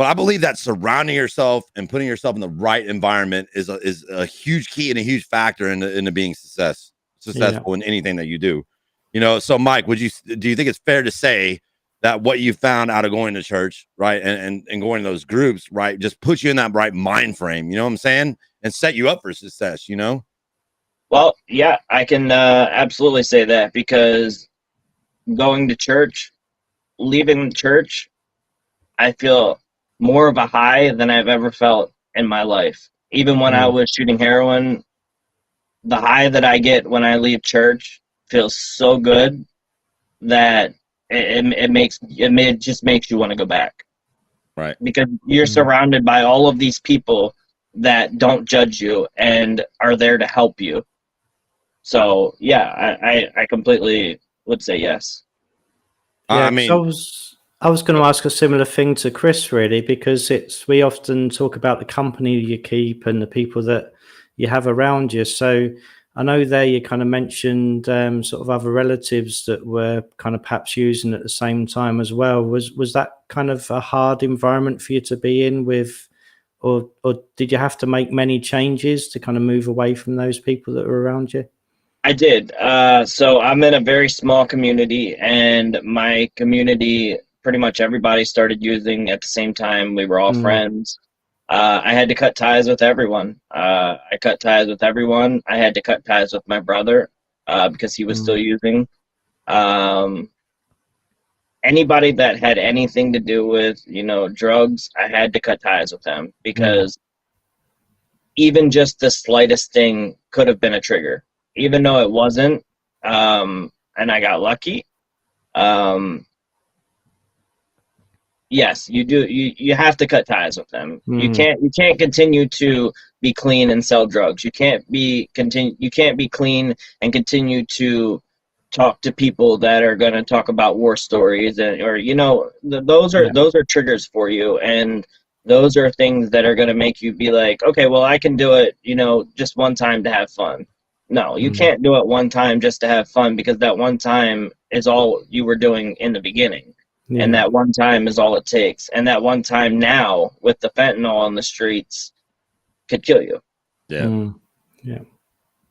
I believe that surrounding yourself and putting yourself in the right environment is a huge key and a huge factor into being successful in anything that you do. So Mike, do you think it's fair to say that what you found out of going to church, right, and going to those groups, right, just puts you in that right mind frame, you know what I'm saying, and set you up for success,
Well, yeah, I can absolutely say that, because going to church, leaving church, I feel more of a high than I've ever felt in my life. Even when I was shooting heroin, the high that I get when I leave church feels so good that it just makes you want to go back.
Right.
Because you're surrounded by all of these people that don't judge you and are there to help you. So yeah, I completely would say yes.
Yeah, I mean, I was going to ask a similar thing to Chris, really, because we often talk about the company you keep and the people that you have around you. So I know there you kind of mentioned sort of other relatives that were kind of perhaps using at the same time as well. Was that kind of a hard environment for you to be in with, or did you have to make many changes to kind of move away from those people that were around you?
I did. So I'm in a very small community, and my community, pretty much everybody started using at the same time. We were all friends. I had to cut ties with everyone. I cut ties with everyone. I had to cut ties with my brother because he was still using. Anybody that had anything to do with, drugs, I had to cut ties with them, because even just the slightest thing could have been a trigger, even though it wasn't. And I got lucky. Yes, you do. You have to cut ties with them. You can't continue to be clean and sell drugs. You can't be clean and continue to talk to people that are going to talk about war stories, those are triggers for you, and those are things that are going to make you be like, okay, well, I can do it, just one time to have fun. No, you can't do it one time just to have fun, because that one time is all you were doing in the beginning. Yeah. And that one time is all it takes. And that one time now, with the fentanyl on the streets, could kill you.
Yeah. Yeah.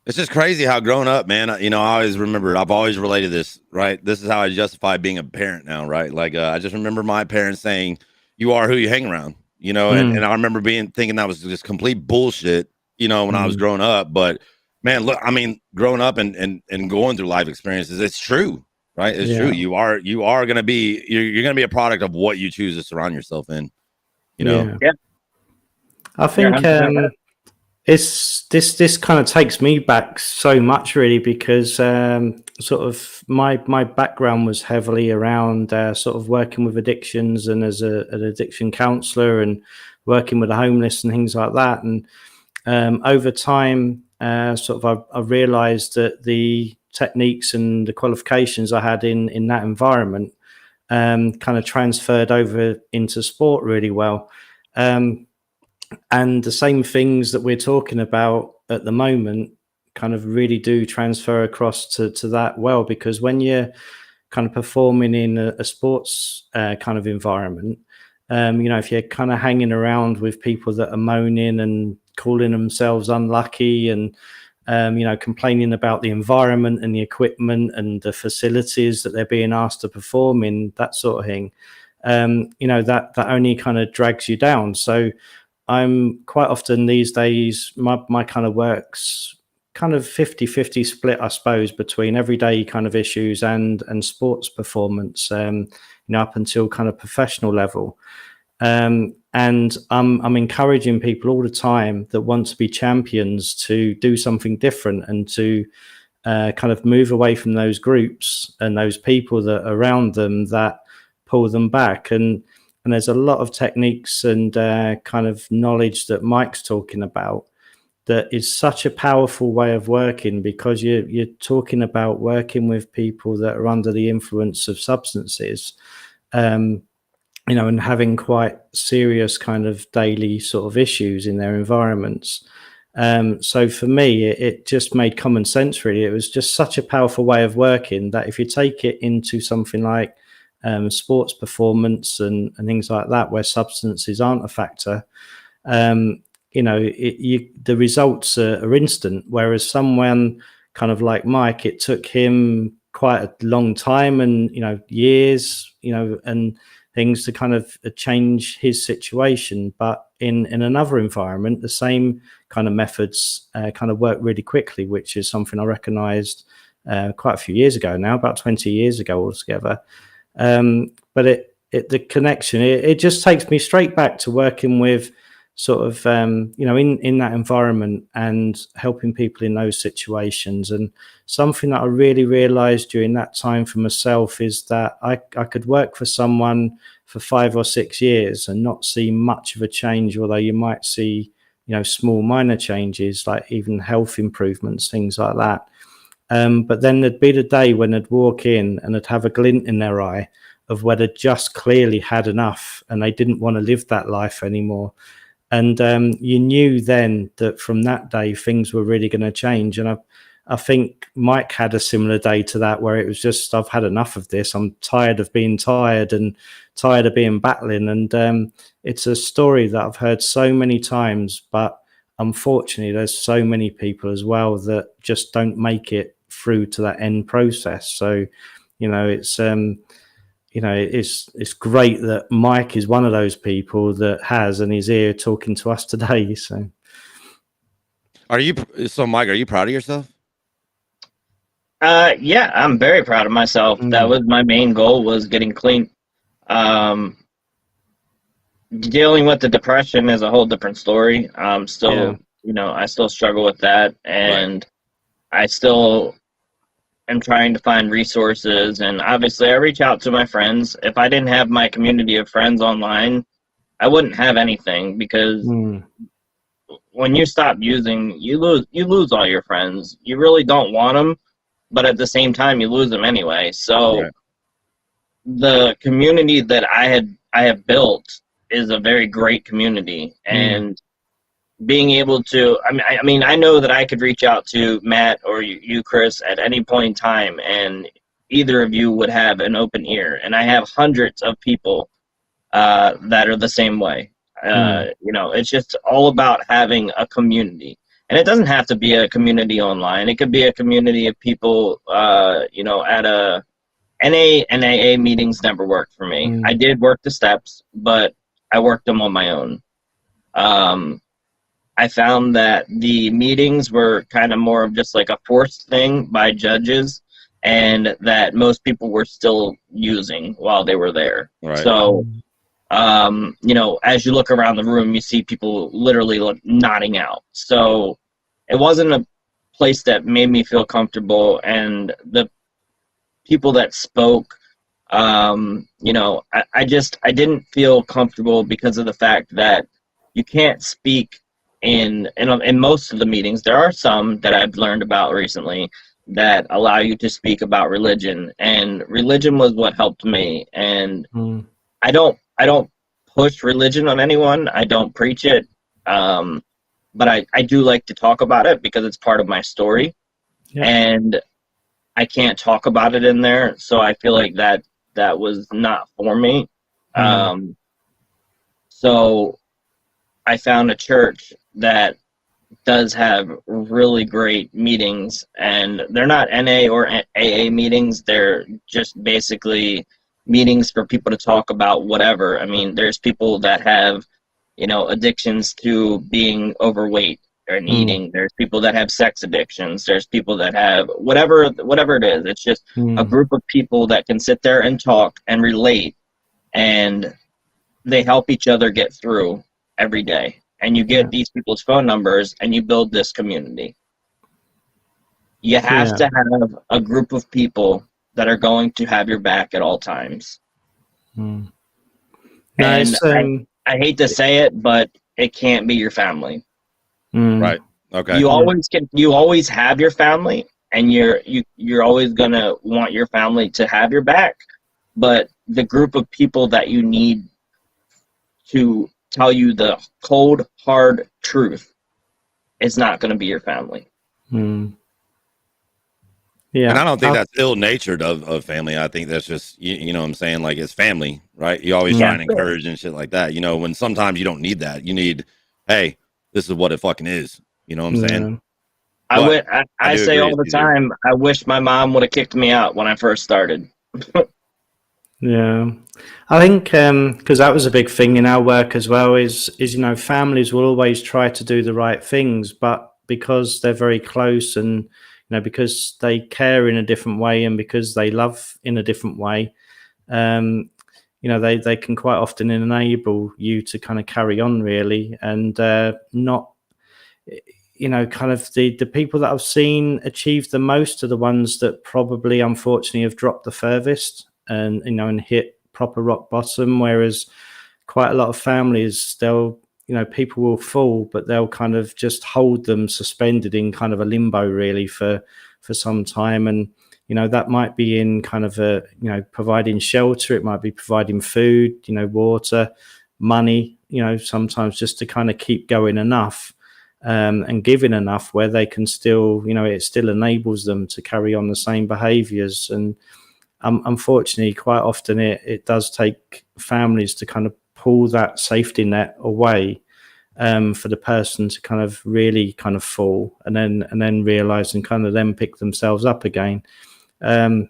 It's just crazy how growing up, man, I always remember, I've always related this, right? This is how I justify being a parent now, right? Like, I just remember my parents saying, you are who you hang around, and I remember thinking that was just complete bullshit, when I was growing up. But man, look, I mean, growing up and going through life experiences, it's true. Right, it's true. You are going to be you're going to be a product of what you choose to surround yourself in.
Yeah.
I think it's this kind of takes me back so much, really, because sort of my background was heavily around sort of working with addictions and as an addiction counselor and working with the homeless and things like that. And over time, sort of I realized that the techniques and the qualifications I had in that environment kind of transferred over into sport really well. And the same things that we're talking about at the moment kind of really do transfer across to that well, because when you're kind of performing in a sports kind of environment, if you're kind of hanging around with people that are moaning and calling themselves unlucky and complaining about the environment and the equipment and the facilities that they're being asked to perform in, that sort of thing, that only kind of drags you down. So I'm quite often these days, my kind of work's kind of 50-50 split, I suppose, between everyday kind of issues and sports performance, up until kind of professional level. And I'm encouraging people all the time that want to be champions to do something different and to kind of move away from those groups and those people that are around them that pull them back. And there's a lot of techniques and kind of knowledge that Mike's talking about that is such a powerful way of working, because you're talking about working with people that are under the influence of substances, and having quite serious kind of daily sort of issues in their environments. So for me, it just made common sense, really. It was just such a powerful way of working that if you take it into something like sports performance and things like that, where substances aren't a factor, the results are instant. Whereas someone kind of like Mike, it took him quite a long time and years, and things to kind of change his situation. But in another environment, the same kind of methods kind of work really quickly, which is something I recognized quite a few years ago now, about 20 years ago altogether. But the connection, it just takes me straight back to working with sort of, in that environment and helping people in those situations. And something that I really realized during that time for myself is that I could work for someone for 5 or 6 years and not see much of a change, although you might see, small minor changes, like even health improvements, things like that. But then there'd be the day when they'd walk in and they'd have a glint in their eye of where they'd just clearly had enough and they didn't want to live that life anymore. And you knew then that from that day, things were really going to change. And I think Mike had a similar day to that, where it was just, I've had enough of this. I'm tired of being tired and tired of being battling. And it's a story that I've heard so many times, but unfortunately, there's so many people as well that just don't make it through to that end process. So, it's great that Mike is one of those people that has, and he's here talking to us today. So,
Mike, are you proud of yourself?
Yeah, I'm very proud of myself. That was my main goal, was getting clean. Dealing with the depression is a whole different story. I still struggle with that, and I still am trying to find resources. And obviously I reach out to my friends. If I didn't have my community of friends online, I wouldn't have anything, because when you stop using, you lose all your friends. You really don't want them, but at the same time you lose them anyway. So the community that I have built is a very great community, and being able to, I know that I could reach out to Matt or you, Chris, at any point in time, and either of you would have an open ear. And I have hundreds of people that are the same way. It's just all about having a community. And it doesn't have to be a community online. It could be a community of people, at a NA and AA meetings never worked for me. I did work the steps, but I worked them on my own. I found that the meetings were kind of more of just like a forced thing by judges, and that most people were still using while they were there. Right. So you know, as you look around the room, you see people literally nodding out. So it wasn't a place that made me feel comfortable. And the people that spoke, you know, I didn't feel comfortable because of the fact that you can't speak in most of the meetings. There are some that I've learned about recently that allow you to speak about religion, and religion was what helped me. And I don't push religion on anyone. I don't preach it. But I do like to talk about it because it's part of my story. Yeah. And I can't talk about it in there, so I feel like that was not for me. So I found a church that does have really great meetings, and they're not NA or AA meetings. They're just basically meetings for people to talk about whatever. I mean, there's people that have, you know, addictions to being overweight and eating. There's people that have sex addictions. There's people that have whatever it is. It's just a group of people that can sit there and talk and relate, and they help each other get through every day. And you get these people's phone numbers, and you build this community. You have to have a group of people that are going to have your back at all times. And I hate to say it, but it can't be your family.
Right. Okay.
You always have your family, and you're always gonna want your family to have your back. But the group of people that you need to tell you the cold, hard truth is not going to be your family.
Yeah. And I don't think that's ill-natured of family. I think that's just, you know what I'm saying? Like, it's family, right? You always try and encourage and shit like that. You know, when sometimes you don't need that. You need, hey, this is what it fucking is. You know what I'm saying?
I say all the time, I wish my mom would have kicked me out when I first started.
Yeah, I think because that was a big thing in our work as well, is you know, families will always try to do the right things, but because they're very close, and you know, because they care in a different way, and because they love in a different way, you know, they can quite often enable you to kind of carry on, really, and not, you know, kind of the people that I've seen achieve the most are the ones that probably, unfortunately, have dropped the furthest. And, you know, and hit proper rock bottom, whereas quite a lot of families, they'll, you know, people will fall, but they'll kind of just hold them suspended in kind of a limbo, really, for some time. And, you know, that might be in kind of a, you know, providing shelter, it might be providing food, you know, water, money, you know, sometimes just to kind of keep going enough, and giving enough where they can still, you know, it still enables them to carry on the same behaviors. And unfortunately, quite often it does take families to kind of pull that safety net away, for the person to kind of really kind of fall and then realize and kind of then pick themselves up again. I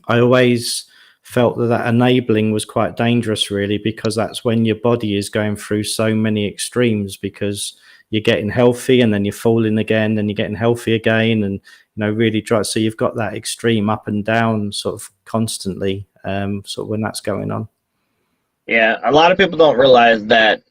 always felt that enabling was quite dangerous, really, because that's when your body is going through so many extremes, because you're getting healthy and then you're falling again, and you're getting healthy again, and you know, really dry. So you've got that extreme up and down sort of constantly, sort of when that's going on.
Yeah, a lot of people don't realize that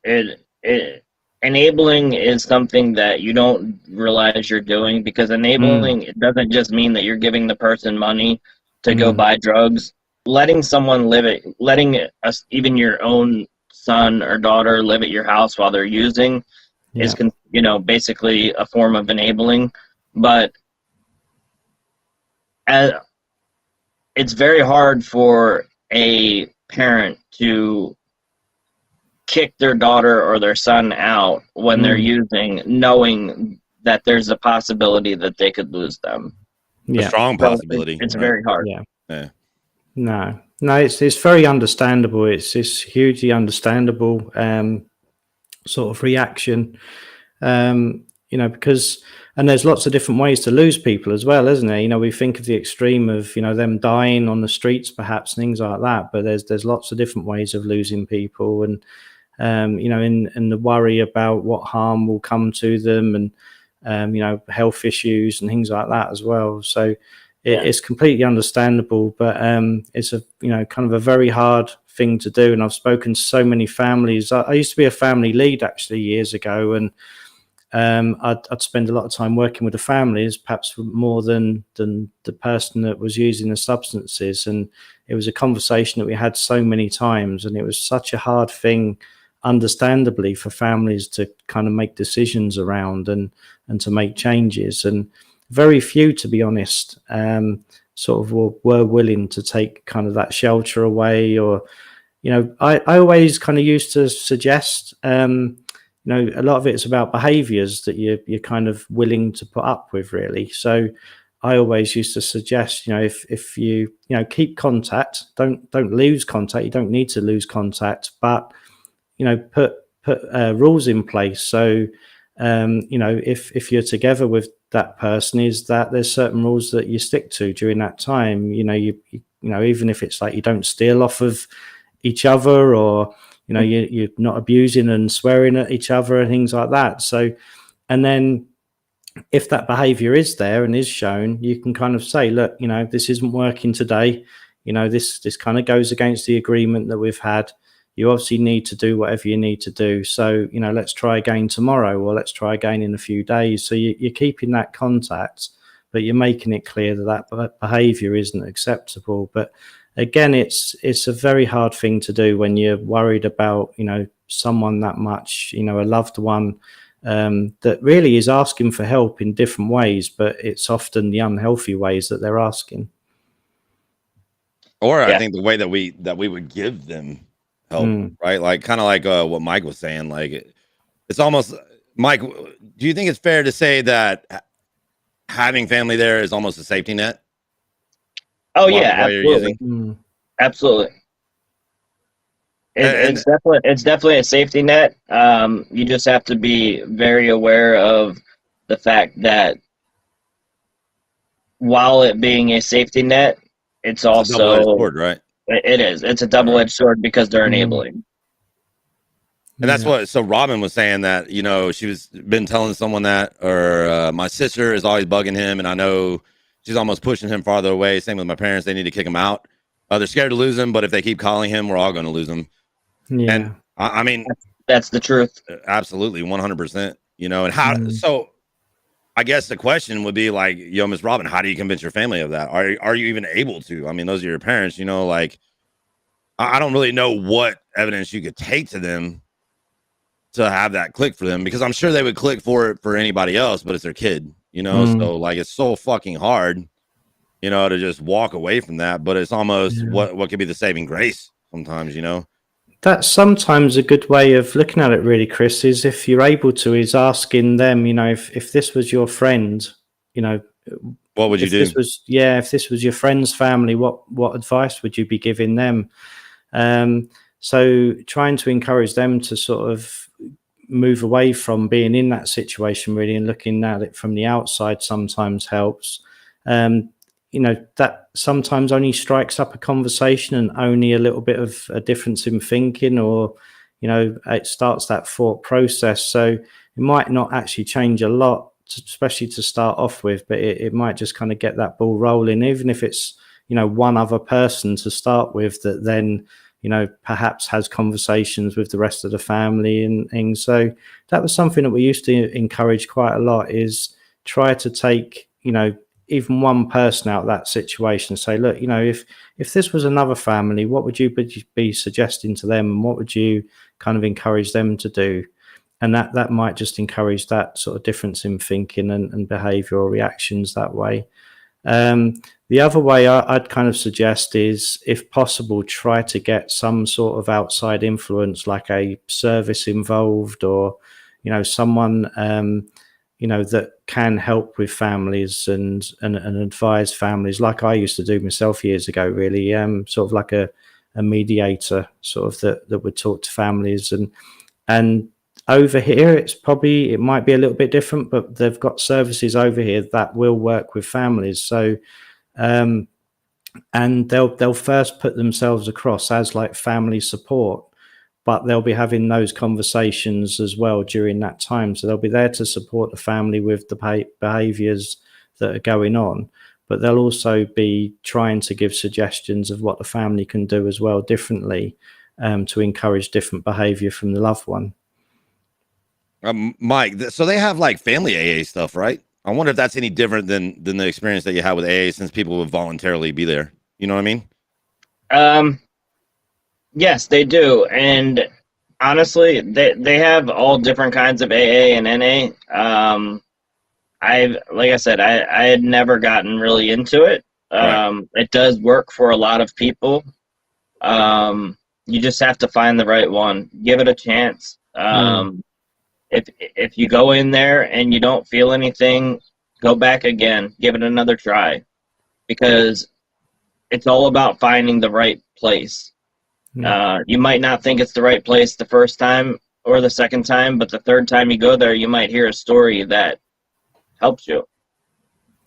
enabling is something that you don't realize you're doing, because enabling, it doesn't just mean that you're giving the person money to go buy drugs. Letting someone letting us, even your own son or daughter, live at your house while they're using is, you know, basically a form of enabling. But it's very hard for a parent to kick their daughter or their son out when they're using, knowing that there's a possibility that they could lose them.
A strong possibility.
It's very hard.
No, it's very understandable. It's hugely understandable sort of reaction, you know, because, and there's lots of different ways to lose people as well, isn't there? You know, we think of the extreme of, you know, them dying on the streets, perhaps, things like that, but there's lots of different ways of losing people, and you know, in the worry about what harm will come to them, and you know, health issues and things like that as well. So it's completely understandable, but it's a kind of a very hard thing to do. And I've spoken to so many families. I used to be a family lead actually years ago, and I'd spend a lot of time working with the families, perhaps more than the person that was using the substances. And it was a conversation that we had so many times, and it was such a hard thing, understandably, for families to kind of make decisions around and to make changes. And very few, to be honest, sort of were willing to take kind of that shelter away. Or, I always kind of used to suggest, a lot of it's about behaviors that you're kind of willing to put up with, really. So I always used to suggest, if you, keep contact, don't lose contact. You don't need to lose contact, but, put rules in place. So, if you're together with that person, is that there's certain rules that you stick to during that time. You even if it's like you don't steal off of each other, or you're not abusing and swearing at each other and things like that. So, and then if that behavior is there and is shown, you can kind of say, look, this isn't working today. This kind of goes against the agreement that we've had. You obviously need to do whatever you need to do. So, let's try again tomorrow, or let's try again in a few days. So you're keeping that contact, but you're making it clear that behavior isn't acceptable. But again, it's a very hard thing to do when you're worried about, someone that much, a loved one, that really is asking for help in different ways, but it's often the unhealthy ways that they're asking.
Or I think the way that we would give them help, right? Like kind of like what Mike was saying. Like it's almost, Mike, do you think it's fair to say that having family there is almost a safety net?
Oh yeah, absolutely. Absolutely. It's definitely a safety net. You just have to be very aware of the fact that while it being a safety net, it's also a double-edged sword, right? It is. It's a double-edged sword because they're enabling.
And that's what. So Robin was saying that she was been telling someone that, or my sister is always bugging him, and I know she's almost pushing him farther away. Same with my parents; they need to kick him out. They're scared to lose him, but if they keep calling him, we're all going to lose him. Yeah, and I mean
that's the truth.
Absolutely, 100%. And how? So I guess the question would be like, Miss Robin, how do you convince your family of that? Are you even able to? I mean, those are your parents. Like I don't really know what evidence you could take to them to have that click for them, because I'm sure they would click for it for anybody else, but it's their kid. So like it's so fucking hard, to just walk away from that. But it's almost what could be the saving grace sometimes,
That's sometimes a good way of looking at it, really, Chris, is if you're able to, is asking them, if this was your friend,
what would you do?
If this was your friend's family, what advice would you be giving them? So trying to encourage them to sort of move away from being in that situation, really, and looking at it from the outside sometimes helps. That sometimes only strikes up a conversation and only a little bit of a difference in thinking, or, it starts that thought process. So it might not actually change a lot, especially to start off with, but it might just kind of get that ball rolling, even if it's, one other person to start with that then, perhaps has conversations with the rest of the family and things. So that was something that we used to encourage quite a lot, is try to take, even one person out of that situation, say, look, if this was another family, what would you be suggesting to them, and what would you kind of encourage them to do? And that might just encourage that sort of difference in thinking and behavioural reactions that way. The other way I'd kind of suggest is, if possible, try to get some sort of outside influence, like a service involved, or, someone, that can help with families and advise families, like I used to do myself years ago, really, sort of like a mediator, sort of that would talk to families. And over here, it might be a little bit different, but they've got services over here that will work with families. So, and they'll first put themselves across as like family support, but they'll be having those conversations as well during that time. So they'll be there to support the family with the behaviors that are going on, but they'll also be trying to give suggestions of what the family can do as well differently, to encourage different behavior from the loved one.
Mike, so they have like family AA stuff, right? I wonder if that's any different than the experience that you had with AA, since people would voluntarily be there. You know what I mean?
Yes, they do. And honestly, they have all different kinds of AA and NA. Like I said, I had never gotten really into it.
Right.
It does work for a lot of people. You just have to find the right one. Give it a chance. If you go in there and you don't feel anything, go back again. Give it another try, because it's all about finding the right place. You might not think it's the right place the first time or the second time, but the third time you go there, you might hear a story that helps you.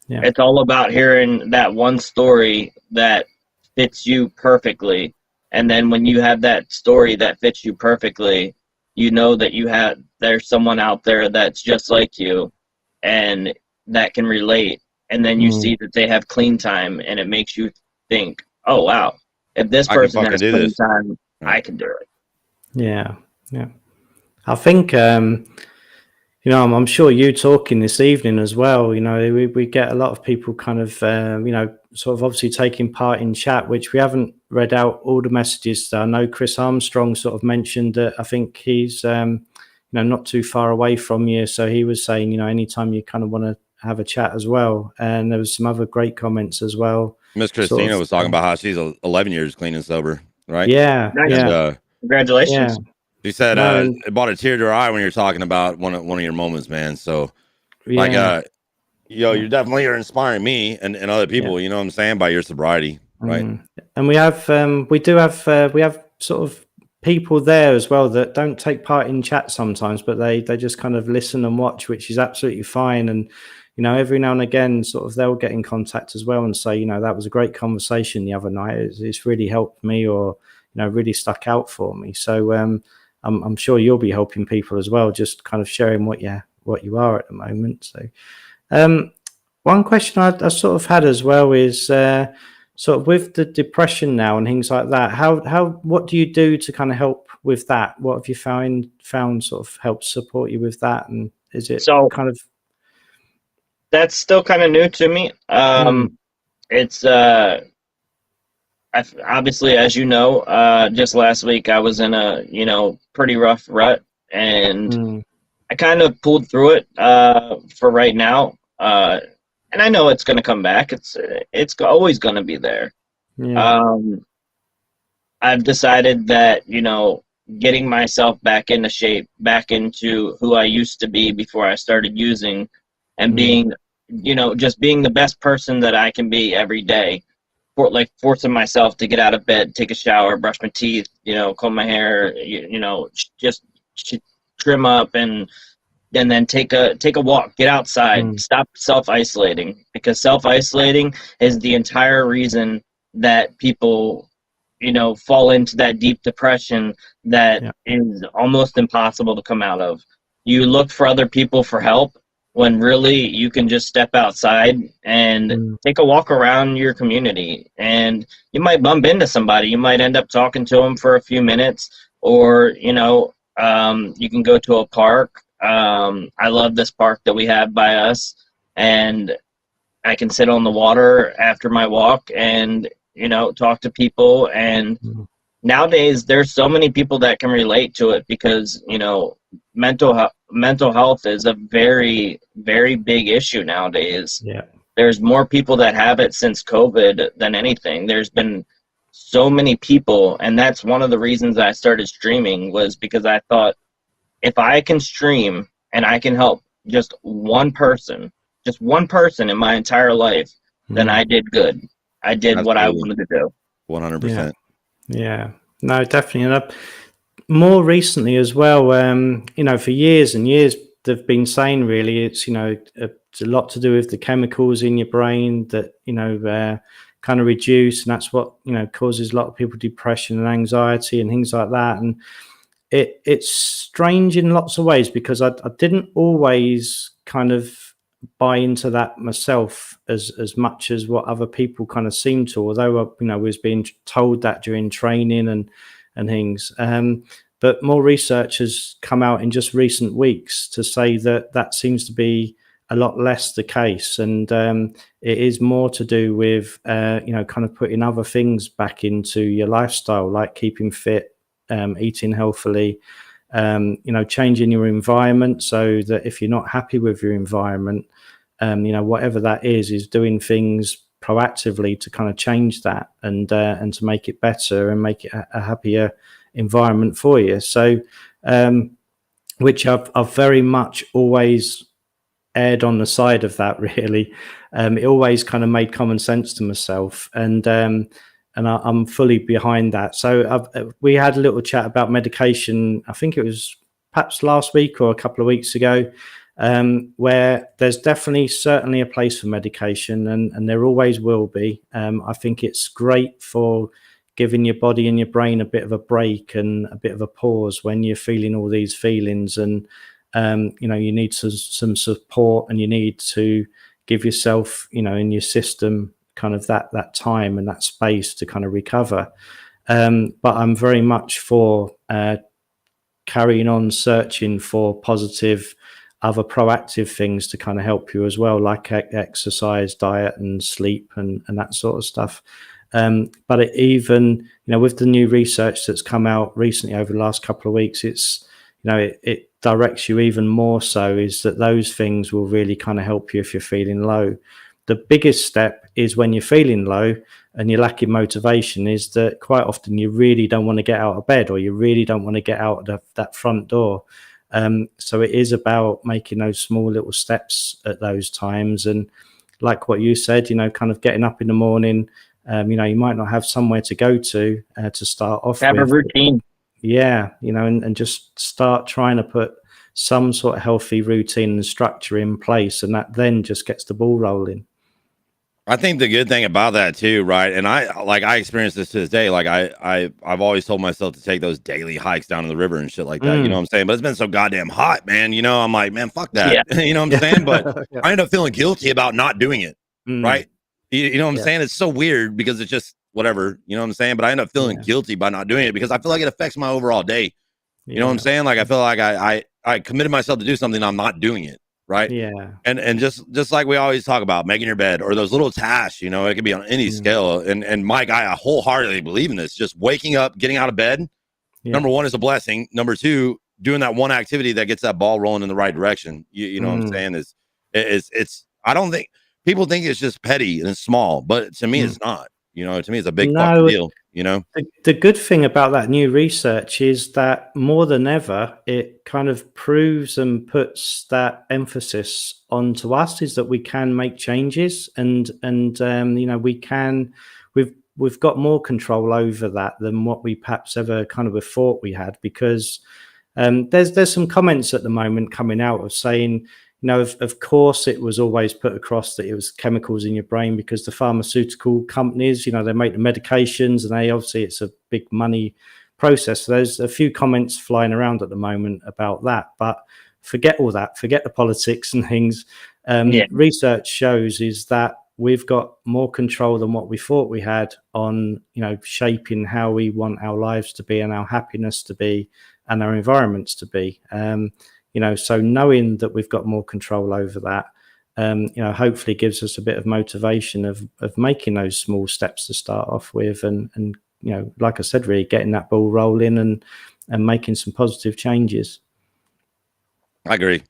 Yeah.
It's all about hearing that one story that fits you perfectly. And then when you have that story that fits you perfectly, you know that there's someone out there that's just like you and that can relate. And then you see that they have clean time, and it makes you think, oh, wow, if this person has clean time, I can do it.
Yeah. Yeah. I think, you know, I'm sure you talking this evening as well, you know, we get a lot of people kind of, you know, sort of obviously taking part in chat, which we haven't read out all the messages. I know Chris Armstrong sort of mentioned that. I think he's, you know, not too far away from you. So he was saying, you know, anytime you kind of want to have a chat as well. And there was some other great comments as well.
Miss Christina was talking about how she's 11 years clean and sober, right?
Yeah.
Nice.
Yeah.
Congratulations.
Yeah.
She said it brought a tear to her eye when you're talking about one of your moments, man. So, like, you're definitely inspiring me and other people. You know what I'm saying, by your sobriety, right?
And we have sort of people there as well that don't take part in chat sometimes, but they just kind of listen and watch, which is absolutely fine. And you know, every now and again, sort of they'll get in contact as well and say, you know, that was a great conversation the other night. It's really helped me, or you know, really stuck out for me. So I'm sure you'll be helping people as well, just kind of sharing what you are at the moment. So one question I sort of had as well is sort of with the depression now and things like that, what do you do to kind of help with that? What have you found sort of helps support you with that? And is it kind of...
That's still kind of new to me. It's obviously, as you know, just last week I was in a, you know, pretty rough rut, and I kind of pulled through it for right now. And I know it's going to come back. It's always going to be there. Yeah. I've decided that, you know, getting myself back into shape, back into who I used to be before I started using, and being, you know, just being the best person that I can be every day. Forcing myself to get out of bed, take a shower, brush my teeth, you know, comb my hair, you know, just trim up, and then take a walk, get outside, stop self-isolating, because self-isolating is the entire reason that people, you know, fall into that deep depression that is almost impossible to come out of. You look for other people for help, when really you can just step outside and take a walk around your community. And you might bump into somebody. You might end up talking to them for a few minutes, or, you know, you can go to a park. I love this park that we have by us, and I can sit on the water after my walk and, you know, talk to people. And nowadays there's so many people that can relate to it, because, you know, mental health is a very, very big issue nowadays. Yeah. There's more people that have it since COVID than anything. There's been so many people, and that's one of the reasons I started streaming, was because I thought, if I can stream and I can help just one person in my entire life, then I did good. I did what I wanted to do.
100%.
Yeah. No, definitely. And more recently as well, you know, for years and years, they've been saying really it's, you know, it's a lot to do with the chemicals in your brain that, you know, kind of reduce. And that's what, you know, causes a lot of people depression and anxiety and things like that. And it's strange in lots of ways, because I didn't always kind of buy into that myself as much as what other people kind of seem to, although we was being told that during training and things. But more research has come out in just recent weeks to say that seems to be a lot less the case, and it is more to do with kind of putting other things back into your lifestyle, like keeping fit, eating healthily, changing your environment, so that if you're not happy with your environment, whatever that is doing things proactively to kind of change that and to make it better and make it a happier environment for you. So which I've very much always aired on the side of that, really. It always kind of made common sense to myself, and I'm fully behind that. So we had a little chat about medication. I think it was perhaps last week or a couple of weeks ago, where there's certainly a place for medication, and there always will be. I think it's great for giving your body and your brain a bit of a break and a bit of a pause when you're feeling all these feelings, and you need some support, and you need to give yourself, in your system, kind of that time and that space to kind of recover. But I'm very much for carrying on searching for positive, other proactive things to kind of help you as well, like exercise, diet, and sleep, and that sort of stuff. But even with the new research that's come out recently over the last couple of weeks, it's it directs you even more so, is that those things will really kind of help you if you're feeling low. The biggest step is when you're feeling low and you're lacking motivation, is that quite often you really don't want to get out of bed, or you really don't want to get out of that front door. So it is about making those small little steps at those times. And like what you said, kind of getting up in the morning, you might not have somewhere to go to start off with.
Have a routine.
Yeah, and just start trying to put some sort of healthy routine and structure in place, and that then just gets the ball rolling.
I think the good thing about that too, right? And I experienced this to this day. Like I've always told myself to take those daily hikes down to the river and shit like that. You know what I'm saying? But it's been so goddamn hot, man. I'm like, man, fuck that.
Yeah.
You know what I'm saying? But
Yeah.
I end up feeling guilty about not doing it. Right? You know what I'm saying? It's so weird because it's just whatever, you know what I'm saying? But I end up feeling guilty by not doing it because I feel like it affects my overall day. You know what I'm saying? Like I feel like I committed myself to do something, I'm not doing it. Right.
Yeah.
And just like we always talk about making your bed, or those little tasks, it could be on any scale. And Mike, I wholeheartedly believe in this. Just waking up, getting out of bed. Number one is a blessing. Number two, doing that one activity that gets that ball rolling in the right direction. You know what I'm saying? It's I don't think people think it's just petty and small, but to me it's not. To me it's a big fucking deal.
The good thing about that new research is that more than ever, it kind of proves and puts that emphasis onto us, is that we can make changes, and we've got more control over that than what we perhaps ever kind of thought we had, because there's some comments at the moment coming out of saying, of course, it was always put across that it was chemicals in your brain, because the pharmaceutical companies, they make the medications, and it's a big money process. So there's a few comments flying around at the moment about that, but forget all that, forget the politics and things. Research shows is that we've got more control than what we thought we had on, shaping how we want our lives to be, and our happiness to be, and our environments to be. So knowing that we've got more control over that, hopefully gives us a bit of motivation of making those small steps to start off with, and like I said, really getting that ball rolling and making some positive changes.
I agree.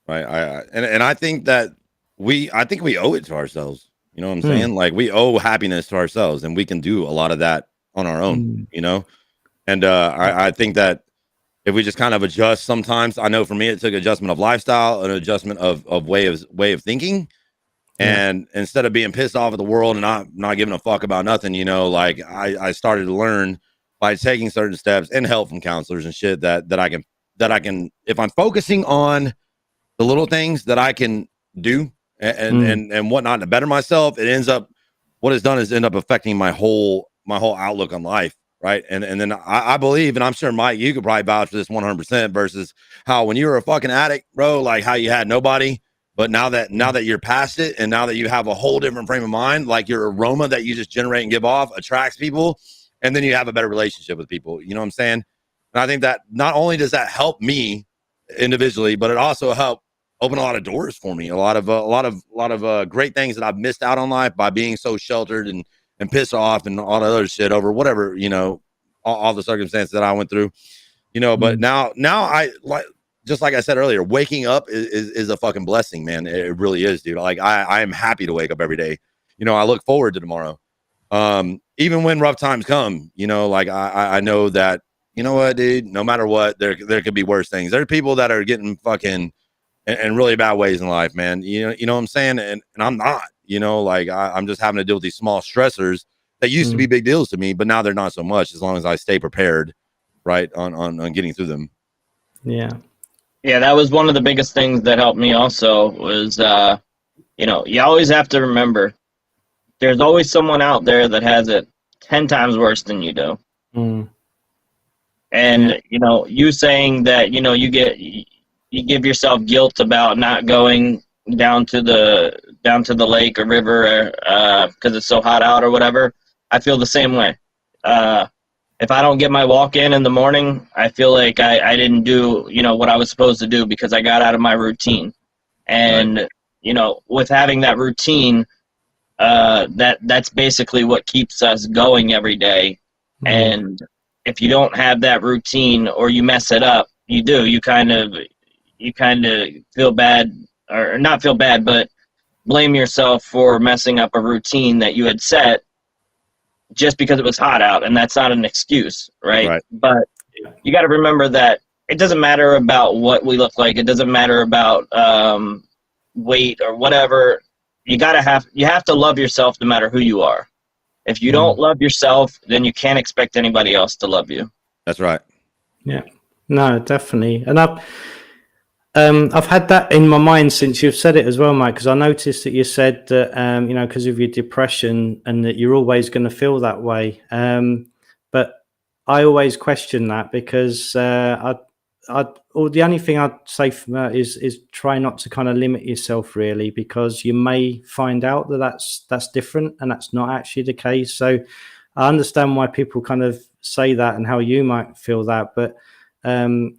Right. And I think that we owe it to ourselves. You know what I'm saying? Like we owe happiness to ourselves, and we can do a lot of that on our own, and I think that if we just kind of adjust sometimes, I know for me, it took adjustment of lifestyle, an adjustment of way of thinking. And instead of being pissed off at the world and not giving a fuck about nothing, like I started to learn by taking certain steps and help from counselors and shit that I can, if I'm focusing on the little things that I can do and whatnot to better myself, what it's done is end up affecting my whole outlook on life. Right. And then I believe, and I'm sure, Mike, you could probably vouch for this 100% versus how when you were a fucking addict, bro, like how you had nobody But now that you're past it, and now that you have a whole different frame of mind, like your aroma that you just generate and give off attracts people, and then you have a better relationship with people. You know what I'm saying? And I think that not only does that help me individually, but it also helped open a lot of doors for me. A lot of great things that I've missed out on life by being so sheltered and pissed off and all the other shit over whatever, all the circumstances that I went through, but now I just like I said earlier, waking up is a fucking blessing, man. It really is, dude. Like I am happy to wake up every day. I look forward to tomorrow. Even when rough times come, like I know that, you know what, dude, no matter what, there could be worse things. There are people that are getting fucking in really bad ways in life, man. You know what I'm saying? And I'm not, like I'm just having to deal with these small stressors that used to be big deals to me, but now they're not so much, as long as I stay prepared, right, on getting through them.
Yeah.
Yeah, that was one of the biggest things that helped me also was, you always have to remember there's always someone out there that has it 10 times worse than you do. And, you saying that, you give yourself guilt about not going down to the lake or river because it's so hot out or whatever. I feel the same way. If I don't get my walk in the morning, I feel like I didn't do, what I was supposed to do because I got out of my routine. And, with having that routine, that's basically what keeps us going every day. And if you don't have that routine or you mess it up, you kind of feel bad, or not feel bad, but blame yourself for messing up a routine that you had set just because it was hot out, and that's not an excuse, right? But you got to remember that it doesn't matter about what we look like. It doesn't matter about weight or whatever. You have to love yourself no matter who you are. If you don't love yourself, then you can't expect anybody else to love you.
That's right.
Yeah. No, definitely. And I've had that in my mind since you've said it as well, Mike, because I noticed that you said that, because of your depression and that you're always going to feel that way. But I always question that because the only thing I'd say from that is try not to kind of limit yourself really, because you may find out that that's different and that's not actually the case. So I understand why people kind of say that and how you might feel that, but I'd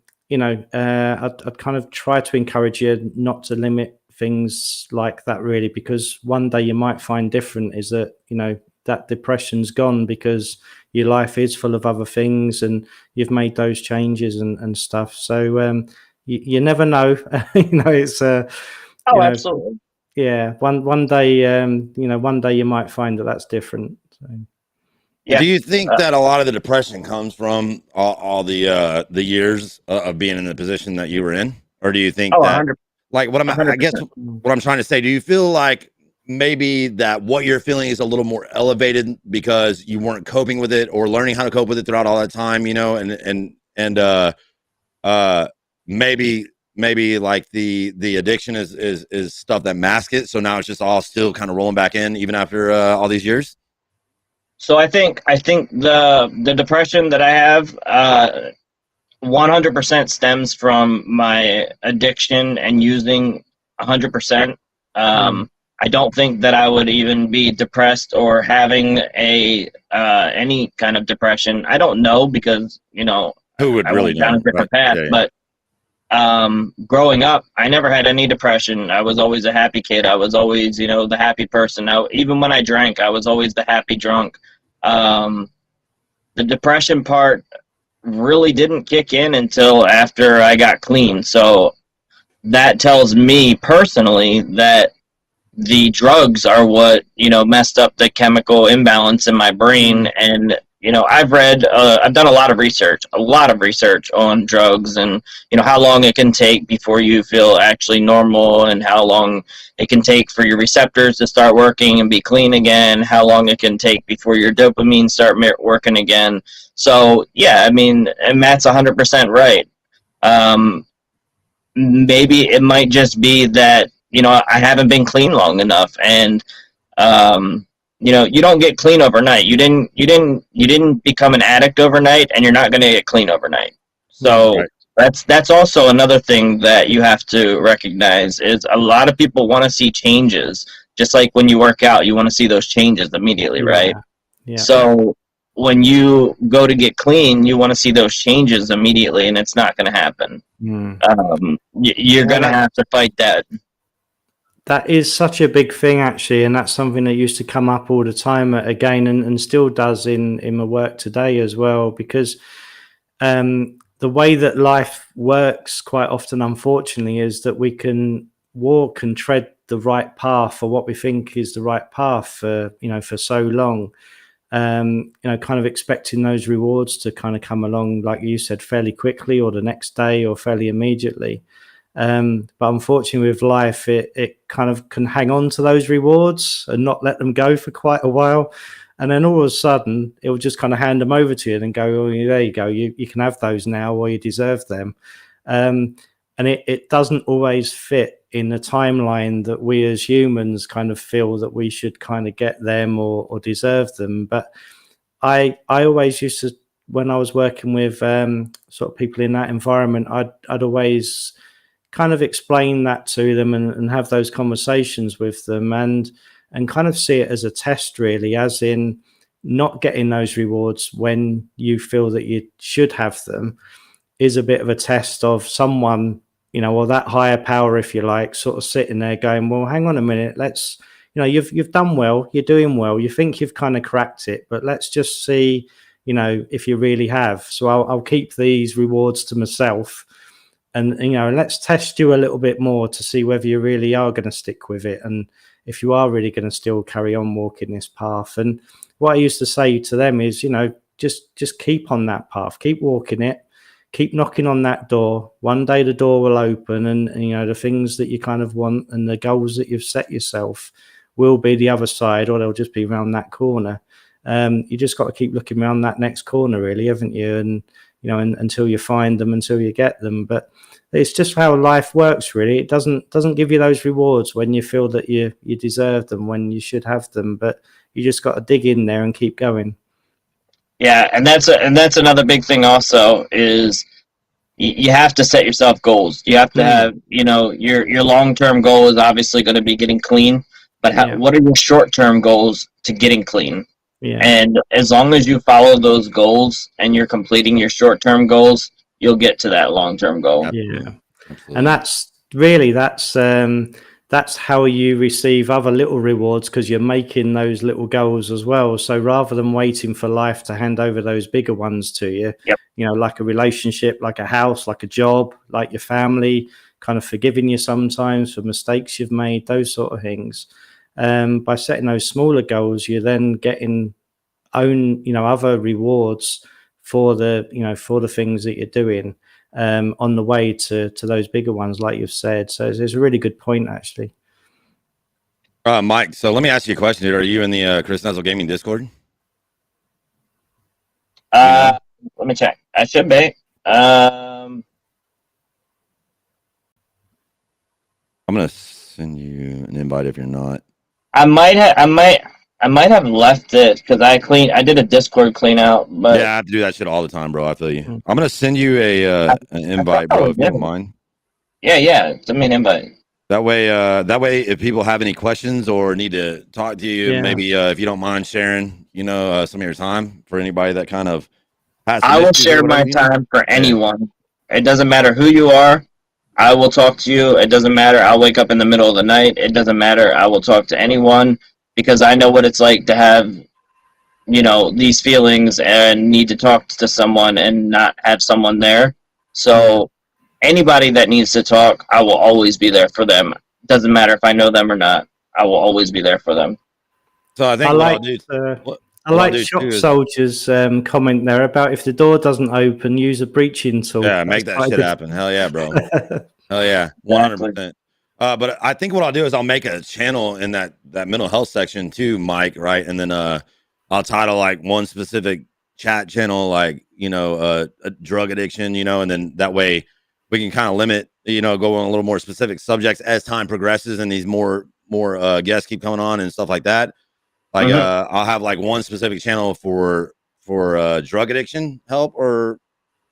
kind of try to encourage you not to limit things like that really, because one day you might find different is that, that depression's gone because your life is full of other things and you've made those changes and stuff. So you never know. It's
absolutely.
Yeah. One day, one day you might find that that's different. So.
Yeah. Do you think that a lot of the depression comes from all the years of being in the position that you were in, or do you think that,
100%.
like, I guess what I'm trying to say, do you feel like maybe that what you're feeling is a little more elevated because you weren't coping with it or learning how to cope with it throughout all that time, and maybe like the addiction is stuff that masks it, so now it's just all still kind of rolling back in even after all these years?
So I think the depression that I have 100% stems from my addiction and using 100%. I don't think that I would even be depressed or having any kind of depression. I don't know because
who would really know?
Down a different path, but growing up, I never had any depression. I was always a happy kid. I was always, the happy person. Even when I drank, I was always the happy drunk. The depression part really didn't kick in until after I got clean. So that tells me personally that the drugs are what, messed up the chemical imbalance in my brain. And, I've done a lot of research on drugs and, how long it can take before you feel actually normal and how long it can take for your receptors to start working and be clean again, how long it can take before your dopamine start working again. So, yeah, and Matt's 100% right. Maybe it might just be that, I haven't been clean long enough, and you don't get clean overnight. You didn't become an addict overnight, and you're not going to get clean overnight. So, That's also another thing that you have to recognize is a lot of people want to see changes. Just like when you work out, you want to see those changes immediately, right?
Yeah.
So when you go to get clean, you want to see those changes immediately, and it's not going to happen. You're going to have to fight that.
That is such a big thing, actually, and that's something that used to come up all the time again, and still does in my work today as well, because the way that life works quite often, unfortunately, is that we can walk and tread the right path for what we think is the right path for so long, kind of expecting those rewards to kind of come along, like you said, fairly quickly or the next day or fairly immediately. But unfortunately with life, it kind of can hang on to those rewards and not let them go for quite a while. And then all of a sudden, it will just kind of hand them over to you and go, oh, there you go. You can have those now, or you deserve them. And it doesn't always fit in the timeline that we as humans kind of feel that we should kind of get them or deserve them. But I always used to, when I was working with sort of people in that environment, I'd always kind of explain that to them and have those conversations with them and kind of see it as a test, really, as in not getting those rewards when you feel that you should have them is a bit of a test of someone, or that higher power, if you like, sort of sitting there going, well, hang on a minute, let's, you've done well, you're doing well, you think you've kind of cracked it, but let's just see, if you really have. So I'll keep these rewards to myself. And, let's test you a little bit more to see whether you really are going to stick with it. And if you are really going to still carry on walking this path. And what I used to say to them is, just keep on that path, keep walking it, keep knocking on that door. One day the door will open and the things that you kind of want and the goals that you've set yourself will be the other side, or they'll just be around that corner. You just got to keep looking around that next corner, really, haven't you? And, until you find them, until you get them. But it's just how life works, really. It doesn't give you those rewards when you feel that you deserve them, when you should have them. But you just got to dig in there and keep going.
Yeah, and that's another big thing also is you have to set yourself goals. You have to have, your long-term goal is obviously going to be getting clean, but what are your short-term goals to getting clean? Yeah. And as long as you follow those goals and you're completing your short-term goals, you'll get to that long-term goal.
Yeah. Absolutely. And that's how you receive other little rewards, because you're making those little goals as well. So rather than waiting for life to hand over those bigger ones to you, like a relationship, like a house, like a job, like your family, kind of forgiving you sometimes for mistakes you've made, those sort of things. By setting those smaller goals, you're then getting other rewards for the things that you're doing on the way to those bigger ones, like you've said. So it's a really good point, actually.
Mike, so let me ask you a question here. Are you in the ChrisNetzelGaming Discord?
Let me check. I should be.
I'm gonna send you an invite if you're not.
I might have left it because I did a Discord clean out. But
yeah, I have to do that shit all the time, bro. I feel you. I'm gonna send you an invite, bro, if you don't mind.
Yeah, send me an invite.
That way, if people have any questions or need to talk to you, maybe if you don't mind sharing, some of your time for anybody that kind of has.
I will share my time for anyone. It doesn't matter who you are. I will talk to you. It doesn't matter. I'll wake up in the middle of the night. It doesn't matter. I will talk to anyone because I know what it's like to have, these feelings and need to talk to someone and not have someone there. So anybody that needs to talk, I will always be there for them. Doesn't matter if I know them or not. I will always be there for them.
So I think
I like Shock Soldier's comment there about if the door doesn't open, use a breaching tool.
Yeah, make that shit happen. Hell yeah, bro. Hell yeah, 100%. But I think what I'll do is I'll make a channel in that mental health section too, Mike, right? And then I'll title like one specific chat channel, like, a drug addiction, and then that way we can kind of limit, go on a little more specific subjects as time progresses and these more guests keep coming on and stuff like that. Like, I'll have like one specific channel for drug addiction help or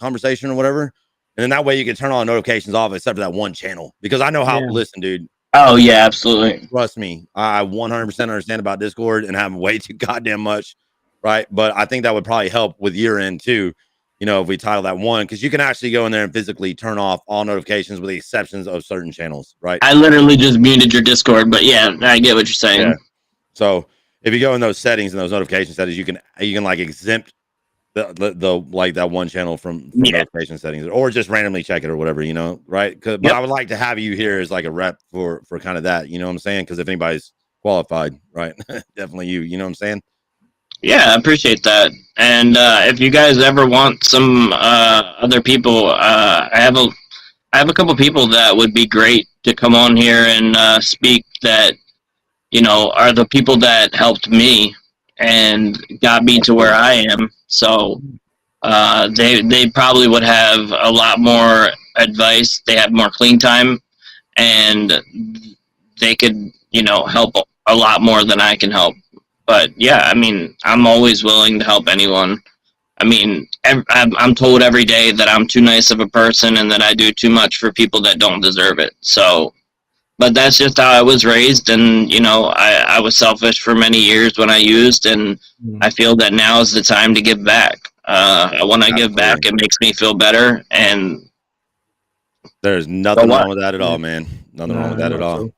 conversation or whatever. And then that way you can turn all notifications off except for that one channel. Because I know how, listen, dude.
Oh, yeah, absolutely.
Trust me, I 100% understand about Discord and have way too goddamn much, right? But I think that would probably help with year end too. You know, if we title that one, because you can actually go in there and physically turn off all notifications with the exceptions of certain channels, right?
I literally just muted your Discord, but yeah, I get what you're saying.
Yeah. So if you go in those settings and those notification settings, you can like exempt the like that one channel from notification settings, or just randomly check it or whatever, you know, right? But I would like to have you here as like a rep for kind of that, you know what I'm saying? Because if anybody's qualified, right, definitely you know what I'm saying?
Yeah, I appreciate that. And if you guys ever want some other people, I have a couple people that would be great to come on here and speak that, you know, are the people that helped me and got me to where I am. So they probably would have a lot more advice. They have more clean time, and they could, you know, help a lot more than I can help. But yeah, I mean, I'm always willing to help anyone. I mean, I'm told every day that I'm too nice of a person and that I do too much for people that don't deserve it. So, but that's just how I was raised. And, you know, I was selfish for many years when I used, and I feel that now is the time to give back. When I give back, it makes me feel better. And
there's nothing wrong with that at all, man. Nothing wrong with that at all.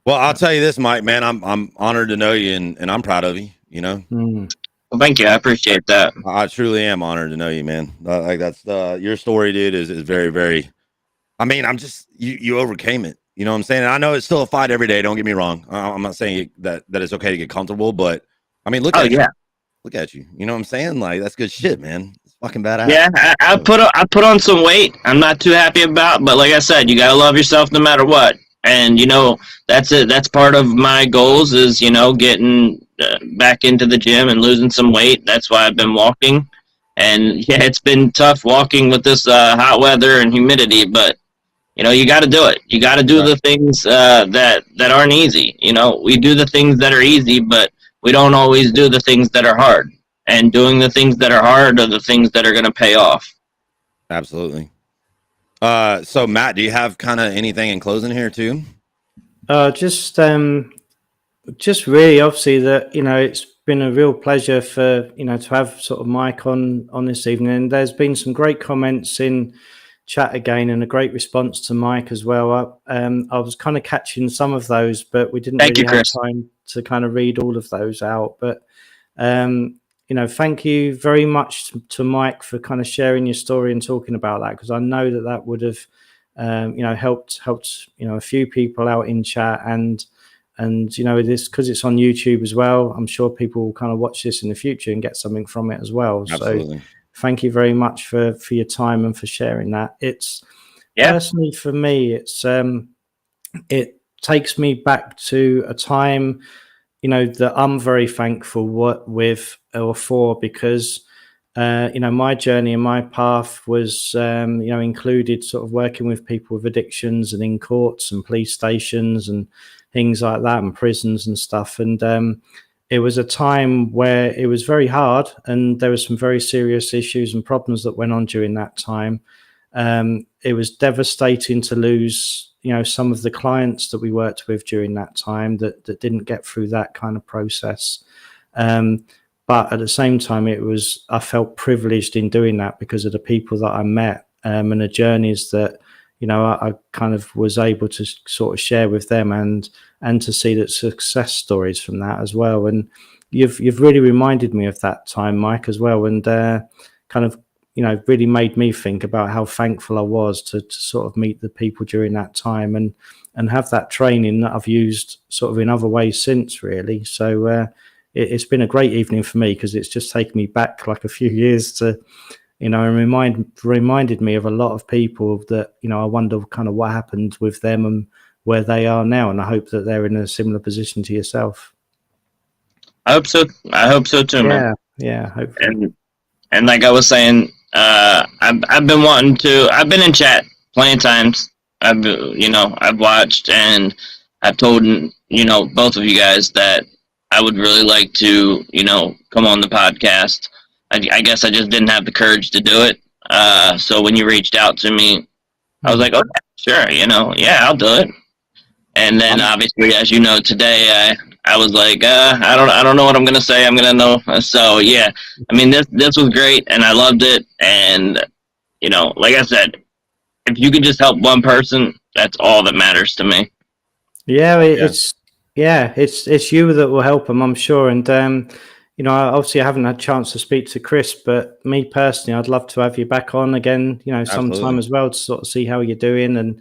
Well, I'll tell you this, Mike, man, I'm honored to know you, and I'm proud of you, you know?
Well, thank you. I appreciate that.
I truly am honored to know you, man. Like that's your story, dude, is very, very, I mean, I'm just, you overcame it. You know what I'm saying? And I know it's still a fight every day. Don't get me wrong. I'm not saying that it's okay to get comfortable, but I mean, look at you. Look at you. You know what I'm saying? Like, that's good shit, man. It's fucking badass.
Yeah, I put on some weight. I'm not too happy about, but like I said, you got to love yourself no matter what. And, you know, that's it. That's part of my goals is, you know, getting back into the gym and losing some weight. That's why I've been walking. And, yeah, it's been tough walking with this hot weather and humidity, but, you know, you got to do it. You got to do the things that aren't easy. You know, we do the things that are easy, but we don't always do the things that are hard. And doing the things that are hard are the things that are going to pay off.
Absolutely. So Matt, do you have kind of anything in closing here too?
Just really, obviously, that, you know, it's been a real pleasure for, you know, to have sort of Mike on this evening. And there's been some great comments in chat again, and a great response to Mike as well. I was kind of catching some of those, but we didn't really have time to kind of read all of those out. But you know, thank you very much to Mike for kind of sharing your story and talking about that, because I know that would have, you know, helped, you know, a few people out in chat, and you know, this, because it's on YouTube as well, I'm sure people will kind of watch this in the future and get something from it as well.
Absolutely.
So thank you very much for your time and for sharing that. It's personally for me, it's it takes me back to a time, you know, that I'm very thankful for, because, you know, my journey and my path was, you know, included sort of working with people with addictions and in courts and police stations and things like that, and prisons and stuff. And it was a time where it was very hard, and there were some very serious issues and problems that went on during that time. It was devastating to lose, you know, some of the clients that we worked with during that time that didn't get through that kind of process. But at the same time, I felt privileged in doing that because of the people that I met, and the journeys that, you know, I kind of was able to sort of share with them, and to see the success stories from that as well. And you've really reminded me of that time, Mike, as well, and kind of, you know, really made me think about how thankful I was to sort of meet the people during that time, and have that training that I've used sort of in other ways since, really. So it's been a great evening for me, because it's just taken me back like a few years to, you know, and reminded me of a lot of people that, you know, I wonder kind of what happened with them and where they are now. And I hope that they're in a similar position to yourself.
I hope so. I hope so too, man.
Yeah. Hopefully.
And like I was saying, I've been in chat plenty of times. I've watched, and I've told, you know, both of you guys that I would really like to, you know, come on the podcast. I guess I just didn't have the courage to do it. So when you reached out to me, I was like, okay, sure, yeah, I'll do it. And then obviously, as you know, today I was like, I don't know what I'm gonna say. I'm gonna know. So yeah, I mean, this was great, and I loved it. And like I said, if you could just help one person, that's all that matters to me.
Yeah, it's you that will help them, I'm sure. And obviously I haven't had a chance to speak to Chris, but me personally, I'd love to have you back on again, sometime as well, to sort of see how you're doing. And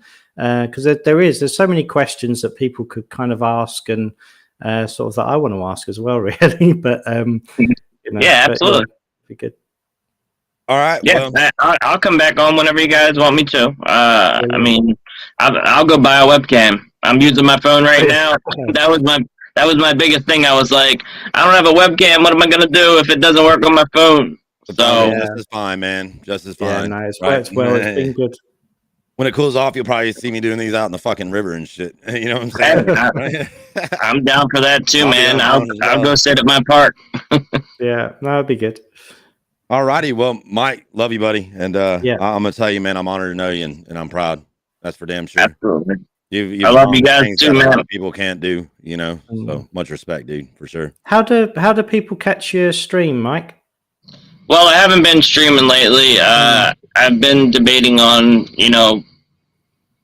because there's so many questions that people could kind of ask, and sort of that I want to ask as well, really. But
yeah, absolutely,
be good.
All right.
Yeah, well, I'll come back on whenever you guys want me to. I mean, I'll go buy a webcam. I'm using my phone right now. That was my biggest thing. I was like, I don't have a webcam. What am I gonna do if it doesn't work on my phone? So
just as fine, man. Just as fine.
Yeah, nice. Right? Well, it's been good.
When it cools off, you'll probably see me doing these out in the fucking river and shit. You know what I'm saying?
I'm down for that too, man. I'll go sit at my park.
Yeah, that'd be good.
All righty. Well, Mike, love you, buddy. And I'm gonna tell you, man, I'm honored to know you, and I'm proud. That's for damn sure.
Absolutely.
I
love you guys too, man.
A lot of people can't do, So much respect, dude, for sure.
How do people catch your stream, Mike?
Well, I haven't been streaming lately. I've been debating on,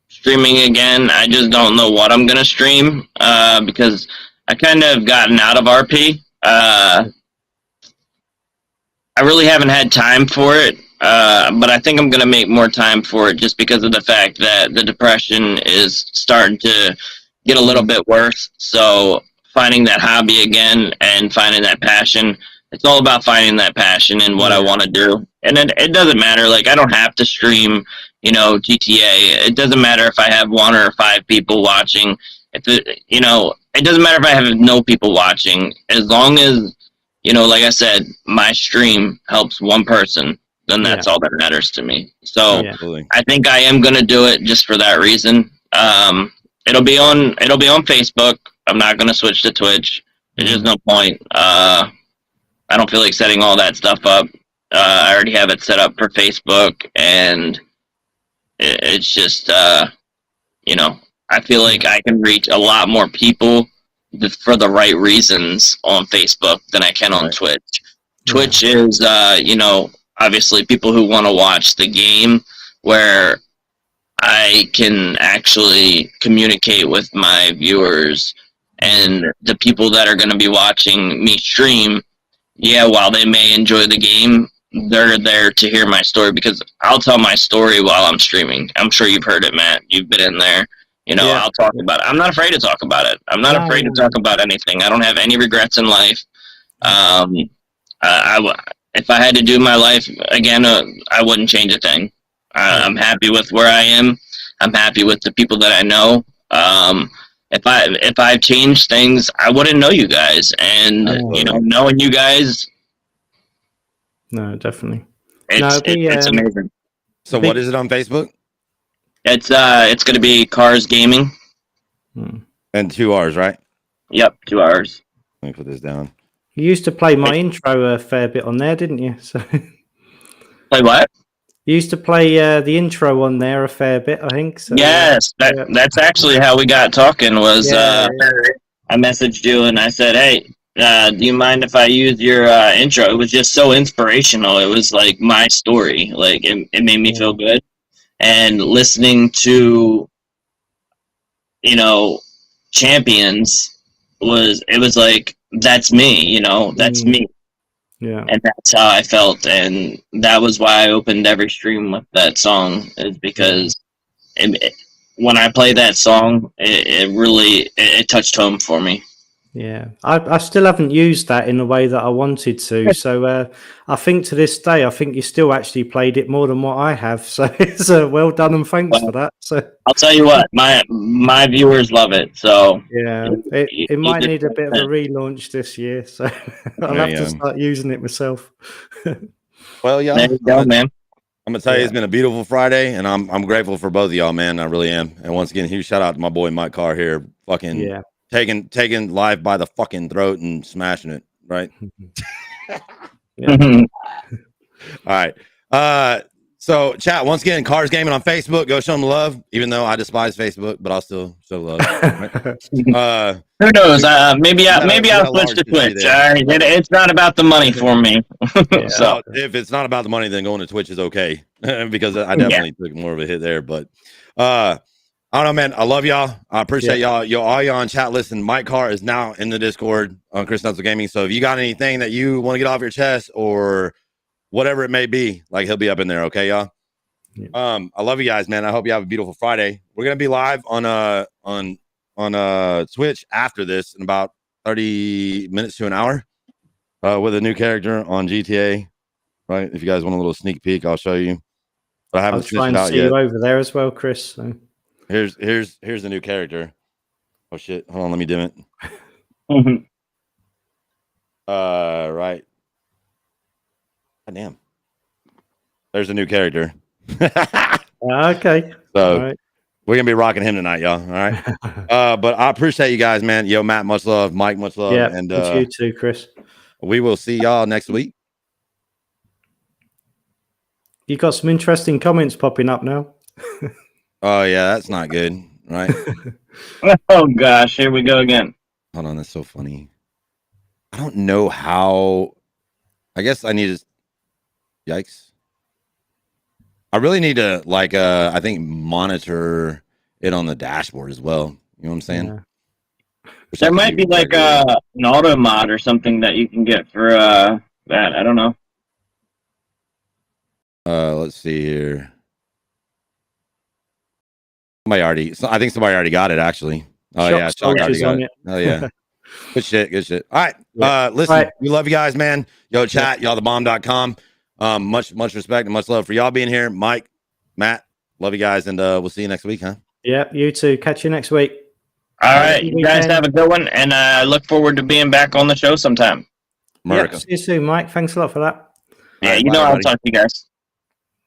streaming again. I just don't know what I'm gonna stream because I kind of gotten out of RP. I really haven't had time for it, but I think I'm going to make more time for it just because of the fact that the depression is starting to get a little bit worse. So finding that hobby again and finding that passion, it's all about finding that passion in what I want to do. And it doesn't matter. Like, I don't have to stream, GTA. It doesn't matter if I have 1 or 5 people watching. It doesn't matter if I have no people watching. As long as, like I said, my stream helps one person, then that's all that matters to me. So I think I am going to do it just for that reason. It'll be on Facebook. I'm not going to switch to Twitch. There's just no point. I don't feel like setting all that stuff up. I already have it set up for Facebook, and it's just, I feel like I can reach a lot more people for the right reasons on Facebook than I can on Twitch. Twitch is, obviously people who want to watch the game, where I can actually communicate with my viewers and the people that are going to be watching me stream. Yeah, while they may enjoy the game, they're there to hear my story, because I'll tell my story while I'm streaming. I'm sure you've heard it, Matt. You've been in there. I'll talk about it. I'm not afraid to talk about it. I'm not afraid to talk about anything. I don't have any regrets in life. If I had to do my life again, I wouldn't change a thing. I'm happy with where I am. I'm happy with the people that I know. If I've changed things, I wouldn't know you guys. And knowing you guys,
no, definitely,
it's amazing.
So, what is it on Facebook?
It's going to be Carr's Gaming.
And 2 R's, right?
Yep, 2 R's.
Let me put this down.
You used to play my intro a fair bit on there, didn't you? So
play what?
You used to play the intro on there a fair bit, I think. So,
yes, that's actually how we got talking. Was I messaged you and I said, "Hey, do you mind if I use your intro?" It was just so inspirational. It was like my story. Like it made me feel good. And listening to, champions was like, that's me, that's me.
Yeah.
And that's how I felt. And that was why I opened every stream with that song, is because when I play that song, it really touched home for me.
Yeah, I still haven't used that in the way that I wanted to. So I think to this day, I think you still actually played it more than what I have. So it's well done, and thanks for that. So
I'll tell you what, my viewers love it. So
yeah, it might need a bit of a relaunch this year. So I'll have to start using it myself.
Well, yeah,
there you go, man.
I'm gonna tell you, it's been a beautiful Friday, and I'm grateful for both of y'all, man. I really am. And once again, huge shout out to my boy Mike Carr here, fucking taking life by the fucking throat and smashing it, right? All right. So, chat, once again, Carr's Gaming on Facebook. Go show them love, even though I despise Facebook, but I'll still show love. Right?
Who knows? Maybe I'll switch to Twitch. It's not about the money for me. So
if it's not about the money, then going to Twitch is okay because I definitely took more of a hit there. But I don't know, man. I love y'all. I appreciate y'all. All y'all on chat. Listen, Mike Carr is now in the Discord on ChrisNetzelGaming. So if you got anything that you want to get off your chest or whatever it may be, like he'll be up in there. Okay, y'all. I love you guys, man. I hope you have a beautiful Friday. We're gonna be live on Twitch after this in about 30 minutes to an hour with a new character on GTA. Right? If you guys want a little sneak peek, I'll show you. But I haven't switched it out yet.
You over there as well, Chris. So.
Here's the new character. Oh shit! Hold on, let me dim it. Right. God damn. There's a new character.
Okay.
So we're gonna be rocking him tonight, y'all. All right. But I appreciate you guys, man. Yo, Matt, much love. Mike, much love.
Yeah,
and
you too, Chris.
We will see y'all next week.
You got some interesting comments popping up now.
Oh yeah, that's not good, right?
Oh gosh, here we go again.
Hold on, that's so funny. I don't know how. I guess I need to. Yikes. I really need to I think monitor it on the dashboard as well. You know what I'm saying?
Yeah. There might be like an auto mod or something that you can get for that. I don't know.
Let's see here. I think somebody already got it actually. Oh yeah, Shock already got it. Oh yeah. Good shit. All right.
Yeah.
Listen, we love you guys, man. Yo, chat, y'all thebomb.com. Much respect and much love for y'all being here. Mike, Matt, love you guys, and we'll see you next week, huh?
Yeah, you too. Catch you next week.
All right, you guys have a good one, and I look forward to being back on the show sometime.
Yep, see you soon, Mike. Thanks a lot for that.
Yeah, right, I'll talk to you guys.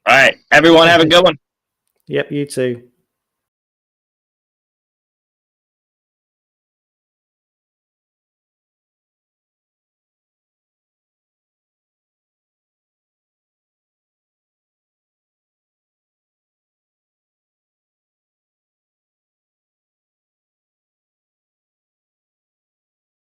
All right, everyone have a good one.
Yep, you too.